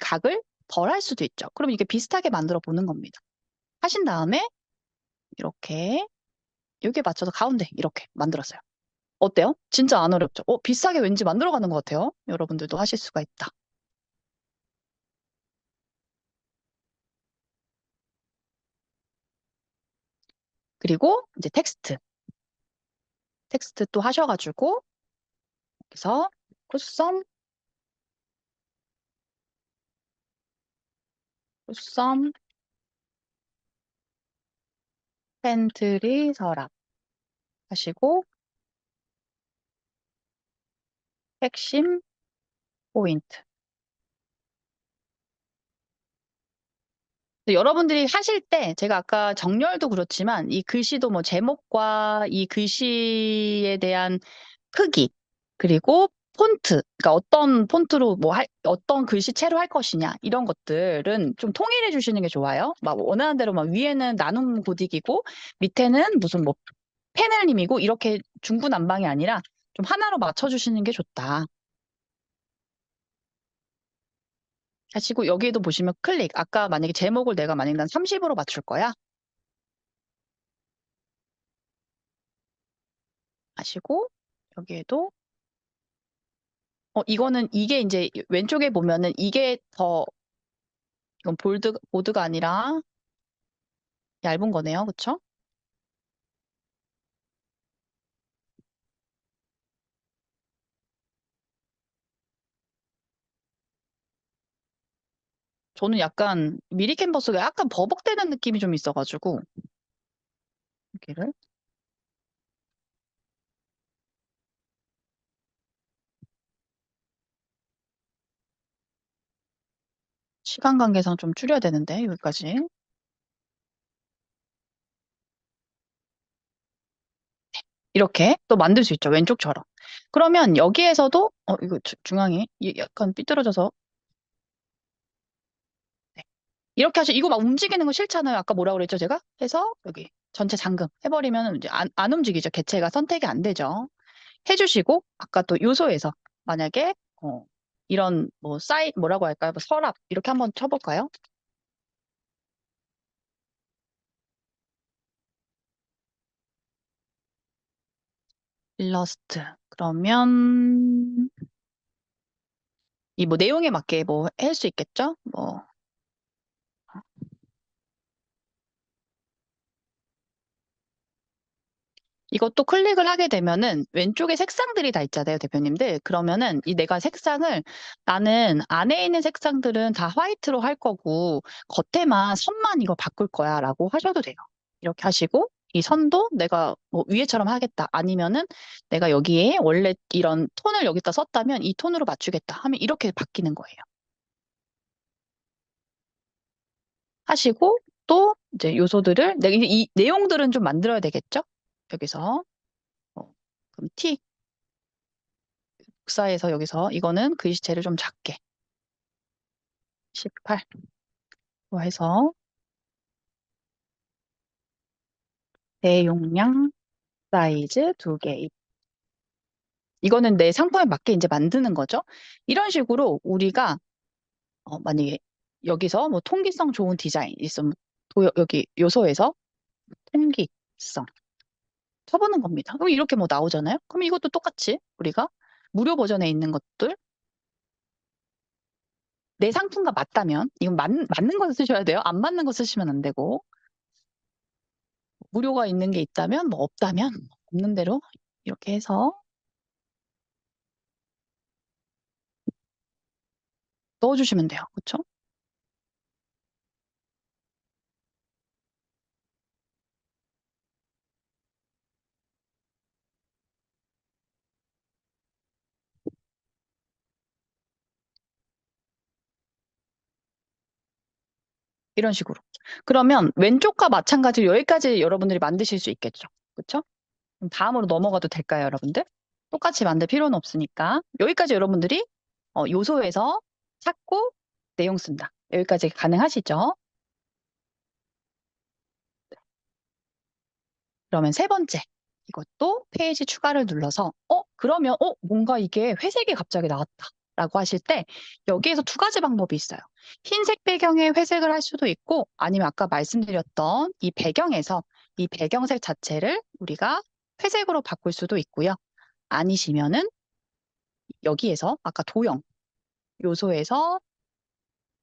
각을 덜 할 수도 있죠. 그럼 이게 비슷하게 만들어 보는 겁니다. 하신 다음에 이렇게 여기에 맞춰서 가운데 이렇게 만들었어요. 어때요? 진짜 안 어렵죠? 비슷하게 왠지 만들어가는 것 같아요. 여러분들도 하실 수가 있다. 그리고 이제 텍스트 또 하셔가지고 여기서 콧썸, 콧썸, 팬트리 서랍 하시고 핵심 포인트. 여러분들이 하실 때 제가 아까 정렬도 그렇지만 이 글씨도 뭐 제목과 이 글씨에 대한 크기 그리고 폰트, 그러니까 어떤 폰트로 어떤 글씨체로 할 것이냐 이런 것들은 좀 통일해 주시는 게 좋아요. 막 원하는 대로 막 위에는 나눔 고딕이고 밑에는 무슨 뭐 패널님이고 이렇게 중구난방이 아니라 좀 하나로 맞춰 주시는 게 좋다. 하시고 여기에도 보시면 클릭. 아까 만약에 제목을 내가 만약에 난 30으로 맞출 거야. 하시고 여기에도 이거는 이게 이제 왼쪽에 보면은 이게 더 이건 보드가 아니라 얇은 거네요. 그쵸? 저는 약간 미리 캔버스가 약간 버벅대는 느낌이 좀 있어가지고 여기를 시간 관계상 좀 줄여야 되는데 여기까지 이렇게 또 만들 수 있죠. 왼쪽처럼. 그러면 여기에서도 이거 중앙에 약간 삐뚤어져서 네. 이렇게 이거 막 움직이는 거 싫잖아요. 아까 뭐라 그랬죠, 제가? 해서 여기 전체 잠금 해버리면 이제 안 움직이죠. 개체가 선택이 안 되죠. 해주시고 아까 또 요소에서 만약에 이런 뭐 뭐라고 할까요? 뭐 서랍 이렇게 한번 쳐볼까요? 일러스트. 그러면 이 뭐 내용에 맞게 뭐 할 수 있겠죠? 뭐 이것도 클릭을 하게 되면은 왼쪽에 색상들이 다 있잖아요, 대표님들. 그러면은 이 내가 색상을 나는 안에 있는 색상들은 다 화이트로 할 거고 겉에만 선만 이거 바꿀 거야라고 하셔도 돼요. 이렇게 하시고 이 선도 내가 뭐 위에처럼 하겠다. 아니면은 내가 여기에 원래 이런 톤을 여기다 썼다면 이 톤으로 맞추겠다 하면 이렇게 바뀌는 거예요. 하시고 또 이제 요소들을 내가 이 내용들은 좀 만들어야 되겠죠? 여기서 그럼 T 복사해서 여기서 이거는 글씨체를 좀 작게 18로 해서 대용량 사이즈 2개. 이거는 내 상품에 맞게 이제 만드는 거죠. 이런 식으로 우리가 만약에 여기서 뭐 통기성 좋은 디자인 있으면 여기 요소에서 통기성 쳐보는 겁니다. 그럼 이렇게 뭐 나오잖아요. 그럼 이것도 똑같이 우리가 무료 버전에 있는 것들 내 상품과 맞다면 이건 맞는 거 쓰셔야 돼요. 안 맞는 거 쓰시면 안 되고 무료가 있는 게 있다면 뭐 없다면 없는 대로 이렇게 해서 넣어주시면 돼요. 그렇죠? 이런 식으로. 그러면 왼쪽과 마찬가지로 여기까지 여러분들이 만드실 수 있겠죠. 그렇죠? 그럼 다음으로 넘어가도 될까요, 여러분들? 똑같이 만들 필요는 없으니까 여기까지 여러분들이 요소에서 찾고 내용 쓴다. 여기까지 가능하시죠? 그러면 세 번째. 이것도 페이지 추가를 눌러서 그러면 뭔가 이게 회색이 갑자기 나왔다. 라고 하실 때 여기에서 두 가지 방법이 있어요. 흰색 배경에 회색을 할 수도 있고 아니면 아까 말씀드렸던 이 배경에서 이 배경색 자체를 우리가 회색으로 바꿀 수도 있고요. 아니시면은 여기에서 아까 요소에서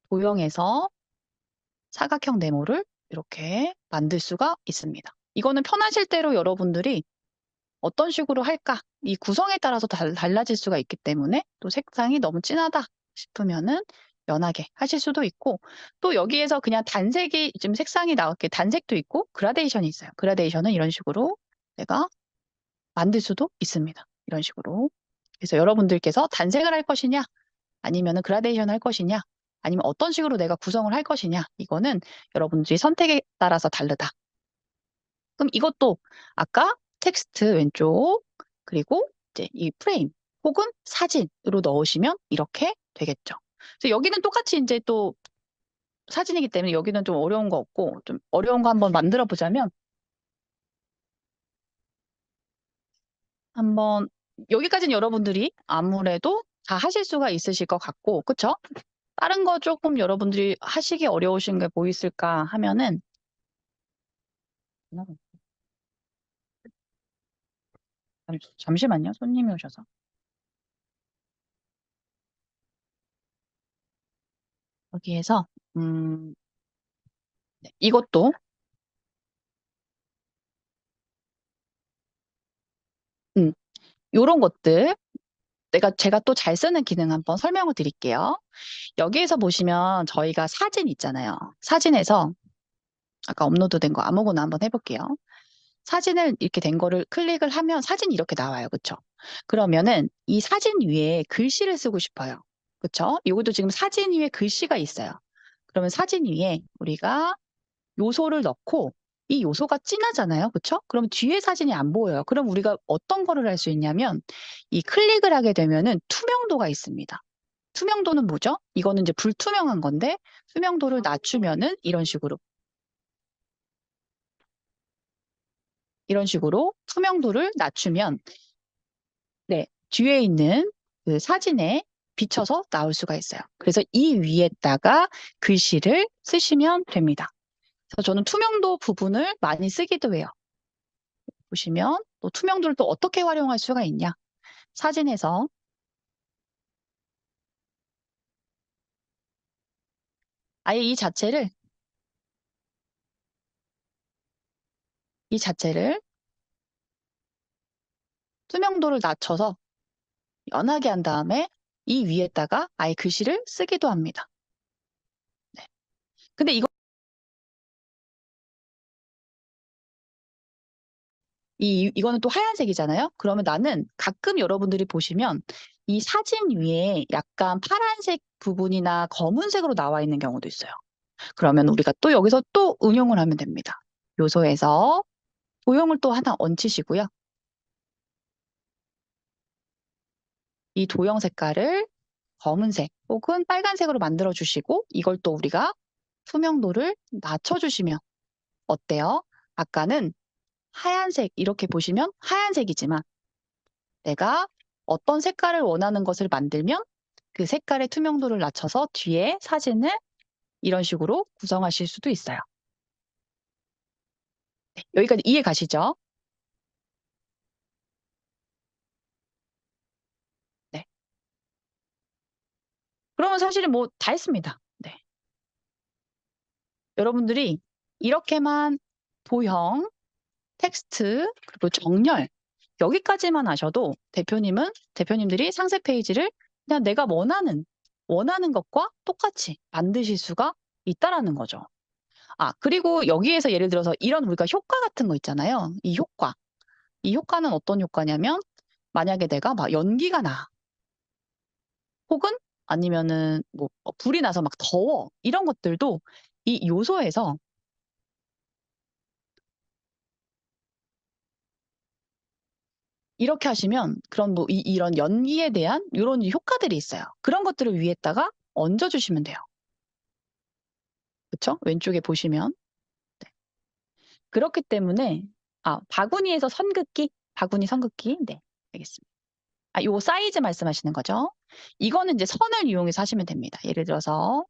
도형에서 사각형 네모를 이렇게 만들 수가 있습니다. 이거는 편하실 대로 여러분들이 어떤 식으로 할까? 이 구성에 따라서 달라질 수가 있기 때문에 또 색상이 너무 진하다 싶으면은 연하게 하실 수도 있고 또 여기에서 그냥 단색이 좀 색상이 나왔게 단색도 있고 그라데이션이 있어요. 그라데이션은 이런 식으로 내가 만들 수도 있습니다. 이런 식으로. 그래서 여러분들께서 단색을 할 것이냐 아니면은 그라데이션 할 것이냐 아니면 어떤 식으로 내가 구성을 할 것이냐 이거는 여러분들이 선택에 따라서 다르다. 그럼 이것도 아까 텍스트 왼쪽 그리고 이제 이 프레임 혹은 사진으로 넣으시면 이렇게 되겠죠. 그래서 여기는 똑같이 이제 또 사진이기 때문에 여기는 좀 어려운 거 없고 좀 어려운 거 한번 만들어 보자면 한번 여기까지는 여러분들이 아무래도 다 하실 수가 있으실 것 같고 그쵸? 다른 거 조금 여러분들이 하시기 어려우신 게 뭐 있을까 하면은 잠시만요. 손님이 오셔서. 여기에서 네, 이것도 음, 요런 것들 제가 또 잘 쓰는 기능 한번 설명을 드릴게요. 여기에서 보시면 저희가 사진 있잖아요. 사진에서 아까 업로드된 거 아무거나 한번 해볼게요. 사진을 이렇게 된 거를 클릭을 하면 사진이 이렇게 나와요. 그쵸? 그러면은 이 사진 위에 글씨를 쓰고 싶어요. 그쵸? 이것도 지금 사진 위에 글씨가 있어요. 그러면 사진 위에 우리가 요소를 넣고 이 요소가 진하잖아요. 그쵸? 그럼 뒤에 사진이 안 보여요. 그럼 우리가 어떤 거를 할 수 있냐면 이 클릭을 하게 되면은 투명도가 있습니다. 투명도는 뭐죠? 이거는 이제 불투명한 건데 투명도를 낮추면은 이런 식으로 투명도를 낮추면 네, 뒤에 있는 그 사진에 비춰서 나올 수가 있어요. 그래서 이 위에다가 글씨를 쓰시면 됩니다. 그래서 저는 투명도 부분을 많이 쓰기도 해요. 보시면 또 투명도를 또 어떻게 활용할 수가 있냐? 사진에서 아예 이 자체를 투명도를 낮춰서 연하게 한 다음에 이 위에다가 아예 글씨를 쓰기도 합니다. 네. 근데 이거는 또 하얀색이잖아요. 그러면 나는 가끔 여러분들이 보시면 이 사진 위에 약간 파란색 부분이나 검은색으로 나와 있는 경우도 있어요. 그러면 우리가 또 여기서 또 응용을 하면 됩니다. 요소에서 도형을 또 하나 얹히시고요. 이 도형 색깔을 검은색 혹은 빨간색으로 만들어 주시고 이걸 또 우리가 투명도를 낮춰주시면 어때요? 아까는 하얀색 이렇게 보시면 하얀색이지만 내가 어떤 색깔을 원하는 것을 만들면 그 색깔의 투명도를 낮춰서 뒤에 사진을 이런 식으로 구성하실 수도 있어요. 네, 여기까지 이해 가시죠? 네. 그러면 사실은 뭐 다 했습니다. 네. 여러분들이 이렇게만 도형, 텍스트, 그리고 정렬 여기까지만 하셔도 대표님들이 상세 페이지를 그냥 내가 원하는 것과 똑같이 만드실 수가 있다라는 거죠. 아, 그리고 여기에서 예를 들어서 이런 우리가 효과 같은 거 있잖아요. 이 효과는 어떤 효과냐면 만약에 내가 막 연기가 나 혹은 아니면은 뭐 불이 나서 막 더워 이런 것들도 이 요소에서 이렇게 하시면 그런 뭐 이런 연기에 대한 이런 효과들이 있어요. 그런 것들을 위에다가 얹어주시면 돼요. 그쵸? 왼쪽에 보시면. 네. 그렇기 때문에 바구니에서 선긋기? 바구니 선긋기? 네, 알겠습니다. 요 사이즈 말씀하시는 거죠? 이거는 이제 선을 이용해서 하시면 됩니다. 예를 들어서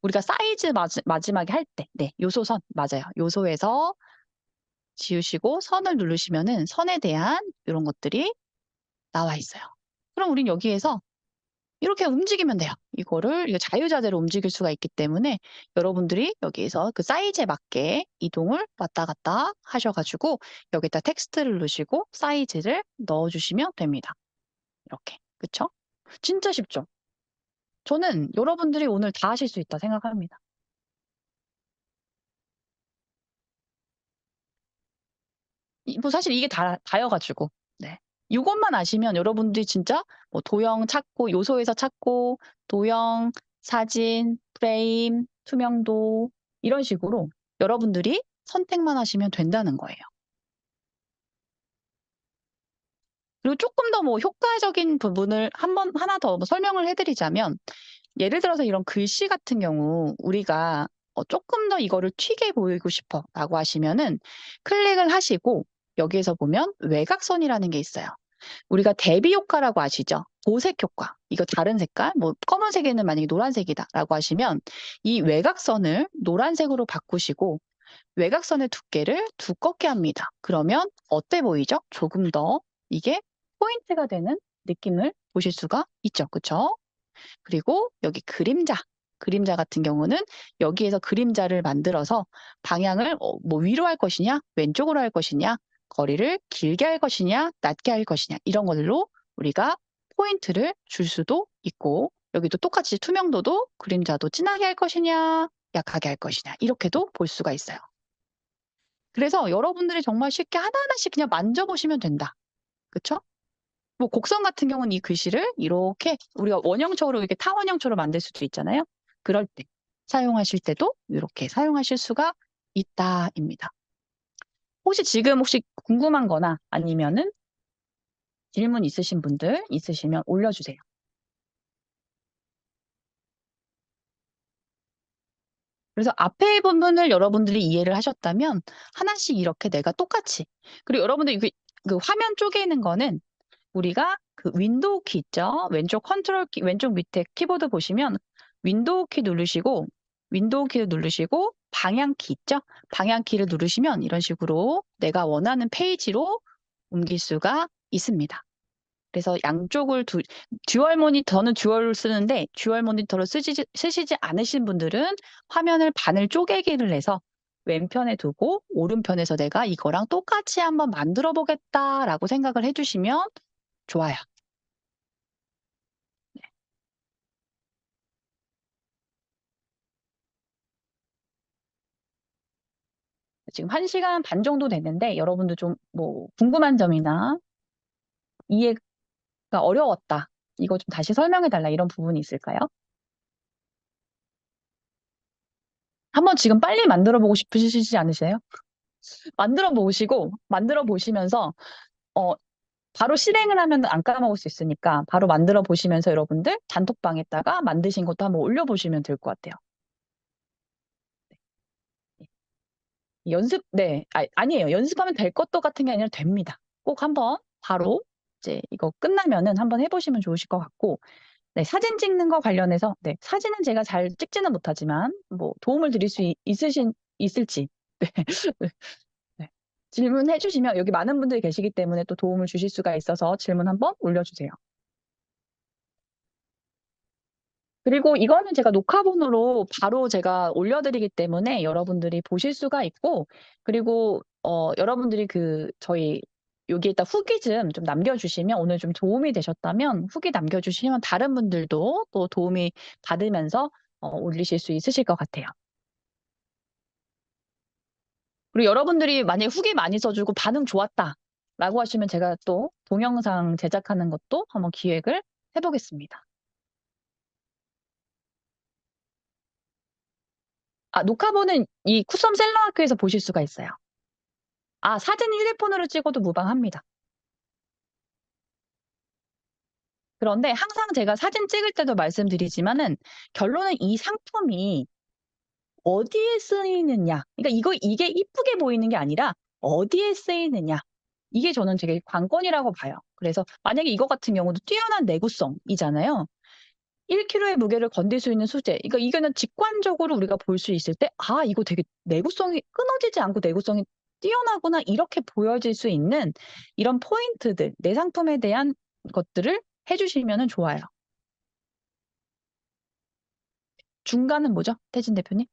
우리가 사이즈 마지막에 할 때, 네, 요소선 맞아요. 요소에서 지우시고 선을 누르시면은 선에 대한 이런 것들이 나와 있어요. 그럼 우린 여기에서 이렇게 움직이면 돼요. 이거 자유자재로 움직일 수가 있기 때문에 여러분들이 여기에서 그 사이즈에 맞게 이동을 왔다 갔다 하셔가지고 여기다 텍스트를 넣으시고 사이즈를 넣어주시면 됩니다. 이렇게. 그쵸? 진짜 쉽죠? 저는 여러분들이 오늘 다 하실 수 있다 생각합니다. 뭐 사실 이게 다여가지고. 네. 이것만 아시면 여러분들이 진짜 뭐 도형 찾고, 요소에서 찾고, 도형, 사진, 프레임, 투명도, 이런 식으로 여러분들이 선택만 하시면 된다는 거예요. 그리고 조금 더 뭐 효과적인 부분을 하나 더 뭐 설명을 해드리자면, 예를 들어서 이런 글씨 같은 경우, 우리가 조금 더 이거를 튀게 보이고 싶어 라고 하시면은 클릭을 하시고, 여기에서 보면 외곽선이라는 게 있어요. 우리가 대비 효과라고 아시죠? 도색 효과. 이거 다른 색깔, 뭐 검은색에는 만약에 노란색이다라고 하시면 이 외곽선을 노란색으로 바꾸시고 외곽선의 두께를 두껍게 합니다. 그러면 어때 보이죠? 조금 더 이게 포인트가 되는 느낌을 보실 수가 있죠. 그쵸? 그리고 여기 그림자 같은 경우는 여기에서 그림자를 만들어서 방향을 뭐 위로 할 것이냐, 왼쪽으로 할 것이냐, 거리를 길게 할 것이냐, 낮게 할 것이냐 이런 걸로 우리가 포인트를 줄 수도 있고 여기도 똑같이 투명도도 그림자도 진하게 할 것이냐, 약하게 할 것이냐 이렇게도 볼 수가 있어요. 그래서 여러분들이 정말 쉽게 하나하나씩 그냥 만져보시면 된다. 그쵸? 뭐 곡선 같은 경우는 이 글씨를 이렇게 우리가 원형처로 이렇게 타원형처럼 만들 수도 있잖아요. 그럴 때 사용하실 때도 이렇게 사용하실 수가 있다입니다. 혹시 궁금한 거나 아니면은 질문 있으신 분들 있으시면 올려주세요. 그래서 앞에 부분을 여러분들이 이해를 하셨다면 하나씩 이렇게 내가 똑같이. 그리고 여러분들 그 화면 쪽에 있는 거는 우리가 그 윈도우 키 있죠? 왼쪽 컨트롤 키, 왼쪽 밑에 키보드 보시면 윈도우 키 누르시고 방향 키 있죠? 방향 키를 누르시면 이런 식으로 내가 원하는 페이지로 옮길 수가 있습니다. 그래서 양쪽을 듀얼 모니터는 듀얼을 쓰는데 듀얼 모니터를 쓰시지 않으신 분들은 화면을 반을 쪼개기를 해서 왼편에 두고 오른편에서 내가 이거랑 똑같이 한번 만들어 보겠다라고 생각을 해주시면 좋아요. 네. 지금 1시간 반 정도 됐는데 여러분들 좀 뭐 궁금한 점이나 이해가 어려웠다. 이거 좀 다시 설명해 달라 이런 부분이 있을까요? 한번 지금 빨리 만들어 보고 싶으시지 않으세요? 만들어 보시면서 어, 바로 실행을 하면 안 까먹을 수 있으니까 바로 만들어 보시면서 여러분들 단톡방에다가 만드신 것도 한번 올려보시면 될 것 같아요. 네. 아니에요. 연습하면 될 것도 같은 게 아니라 됩니다. 꼭 한번 바로 이제 이거 끝나면은 한번 해보시면 좋으실 것 같고, 네, 사진 찍는 거 관련해서, 네, 사진은 제가 잘 찍지는 못하지만, 뭐, 도움을 드릴 수 있을지, 네. 네. 질문해 주시면 여기 많은 분들이 계시기 때문에 또 도움을 주실 수가 있어서 질문 한번 올려주세요. 그리고 이거는 제가 녹화본으로 바로 제가 올려드리기 때문에 여러분들이 보실 수가 있고, 그리고 여러분들이 저희 여기에다 후기 좀 남겨주시면 오늘 좀 도움이 되셨다면 후기 남겨주시면 다른 분들도 또 도움이 받으면서 올리실 수 있으실 것 같아요. 그리고 여러분들이 만약에 후기 많이 써주고 반응 좋았다 라고 하시면 제가 또 동영상 제작하는 것도 한번 기획을 해보겠습니다. 녹화본은 이 쿠썸 셀러 학교에서 보실 수가 있어요. 사진 휴대폰으로 찍어도 무방합니다. 그런데 항상 제가 사진 찍을 때도 말씀드리지만은 결론은 이 상품이 어디에 쓰이느냐. 그러니까 이게 이쁘게 보이는 게 아니라 어디에 쓰이느냐. 이게 저는 되게 관건이라고 봐요. 그래서 만약에 이거 같은 경우도 뛰어난 내구성이잖아요. 1kg의 무게를 건들 수 있는 소재. 그러니까 이거는 직관적으로 우리가 볼 수 있을 때, 이거 되게 내구성이 끊어지지 않고 내구성이 뛰어나구나. 이렇게 보여질 수 있는 이런 포인트들, 내 상품에 대한 것들을 해주시면 좋아요. 중간은 뭐죠? 태진 대표님?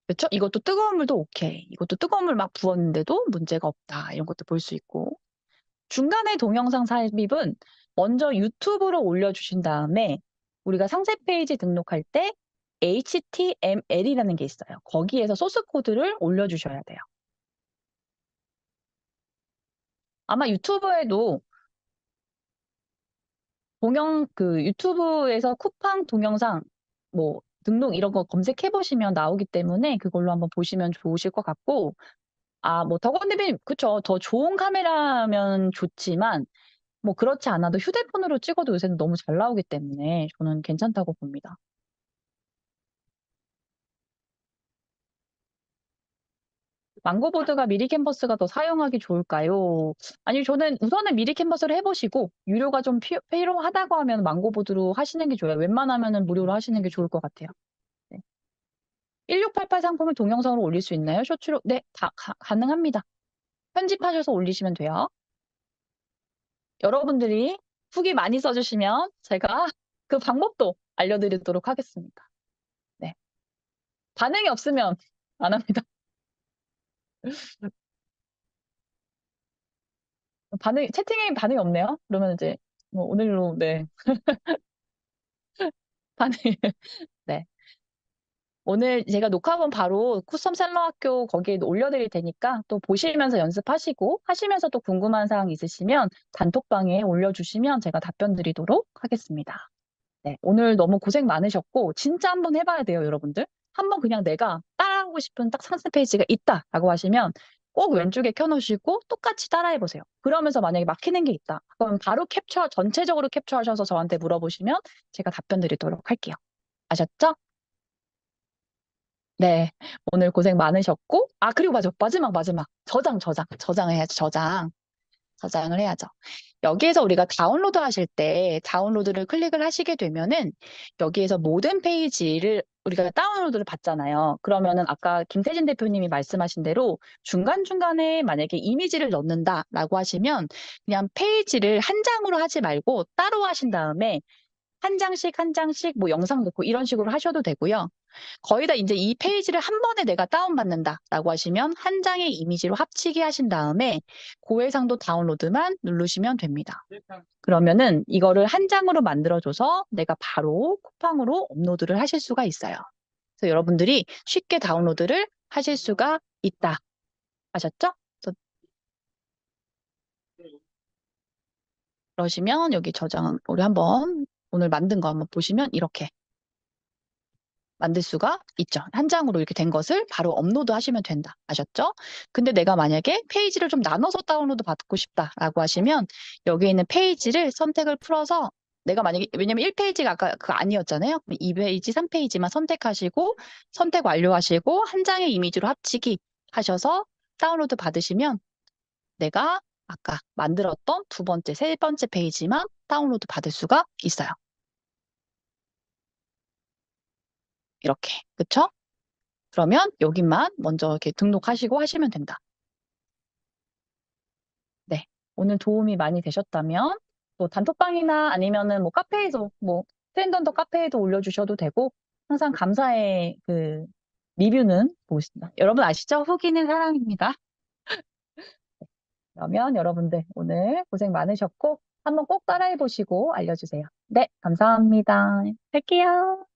그렇죠? 이것도 뜨거운 물도 오케이. 이것도 뜨거운 물 막 부었는데도 문제가 없다. 이런 것도 볼 수 있고. 중간에 동영상 삽입은 먼저 유튜브로 올려주신 다음에 우리가 상세 페이지 등록할 때 HTML이라는 게 있어요. 거기에서 소스 코드를 올려주셔야 돼요. 아마 유튜브에도 유튜브에서 쿠팡 동영상 뭐 등록 이런 거 검색해 보시면 나오기 때문에 그걸로 한번 보시면 좋으실 것 같고, 뭐 덕원님이 그쵸. 더 좋은 카메라면 좋지만 뭐 그렇지 않아도 휴대폰으로 찍어도 요새는 너무 잘 나오기 때문에 저는 괜찮다고 봅니다. 망고보드가 미리 캔버스가 더 사용하기 좋을까요? 아니, 저는 우선은 미리 캔버스를 해보시고, 유료가 좀 필요하다고 하면 망고보드로 하시는 게 좋아요. 웬만하면은 무료로 하시는 게 좋을 것 같아요. 네. 1688 상품을 동영상으로 올릴 수 있나요? 쇼츠로? 네, 다 가능합니다. 편집하셔서 올리시면 돼요. 여러분들이 후기 많이 써주시면 제가 그 방법도 알려드리도록 하겠습니다. 네. 반응이 없으면 안 합니다. 채팅에 반응이 없네요. 그러면 이제 뭐 오늘로, 네. 반응이, 네. 오늘 제가 녹화본 바로 쿠썸 셀러 학교 거기에 올려드릴 테니까 또 보시면서 연습하시고 하시면서 또 궁금한 사항 있으시면 단톡방에 올려주시면 제가 답변 드리도록 하겠습니다. 네, 오늘 너무 고생 많으셨고 진짜 한번 해봐야 돼요, 여러분들. 한번 그냥 내가 따라오고 싶은 딱 상세 페이지가 있다라고 하시면 꼭 왼쪽에 켜놓으시고 똑같이 따라해보세요. 그러면서 만약에 막히는 게 있다. 그럼 바로 전체적으로 캡처하셔서 저한테 물어보시면 제가 답변 드리도록 할게요. 아셨죠? 네. 오늘 고생 많으셨고, 그리고 마지막. 저장해야죠, 저장을 해야죠. 여기에서 우리가 다운로드 하실 때 다운로드를 클릭을 하시게 되면은 여기에서 모든 페이지를 우리가 다운로드를 받잖아요. 그러면은 아까 김태진 대표님이 말씀하신 대로 중간중간에 만약에 이미지를 넣는다라고 하시면 그냥 페이지를 한 장으로 하지 말고 따로 하신 다음에 한 장씩 뭐 영상 넣고 이런 식으로 하셔도 되고요. 거의 다 이제 이 페이지를 한 번에 내가 다운받는다라고 하시면 한 장의 이미지로 합치게 하신 다음에 고해상도 다운로드만 누르시면 됩니다. 그러면은 이거를 한 장으로 만들어줘서 내가 바로 쿠팡으로 업로드를 하실 수가 있어요. 그래서 여러분들이 쉽게 다운로드를 하실 수가 있다. 아셨죠? 그러시면 여기 저장, 우리 한번 오늘 만든 거 한번 보시면 이렇게 만들 수가 있죠. 한 장으로 이렇게 된 것을 바로 업로드 하시면 된다. 아셨죠? 근데 내가 만약에 페이지를 좀 나눠서 다운로드 받고 싶다라고 하시면 여기 있는 페이지를 선택을 풀어서 내가 만약에, 왜냐면 1페이지가 아까 그거 아니었잖아요. 2페이지, 3페이지만 선택하시고 선택 완료하시고 한 장의 이미지로 합치기 하셔서 다운로드 받으시면 내가 아까 만들었던 두 번째, 세 번째 페이지만 다운로드 받을 수가 있어요. 이렇게. 그쵸? 그러면 여기만 먼저 이렇게 등록하시고 하시면 된다. 네. 오늘 도움이 많이 되셨다면 또 단톡방이나 아니면은 뭐 카페에서 뭐 트렌던더 카페에도 올려주셔도 되고 항상 감사의 그 리뷰는 보고 있습니다. 여러분 아시죠? 후기는 사랑입니다. 그러면 여러분들 오늘 고생 많으셨고 한번 꼭 따라해 보시고 알려주세요. 네, 감사합니다. 할게요.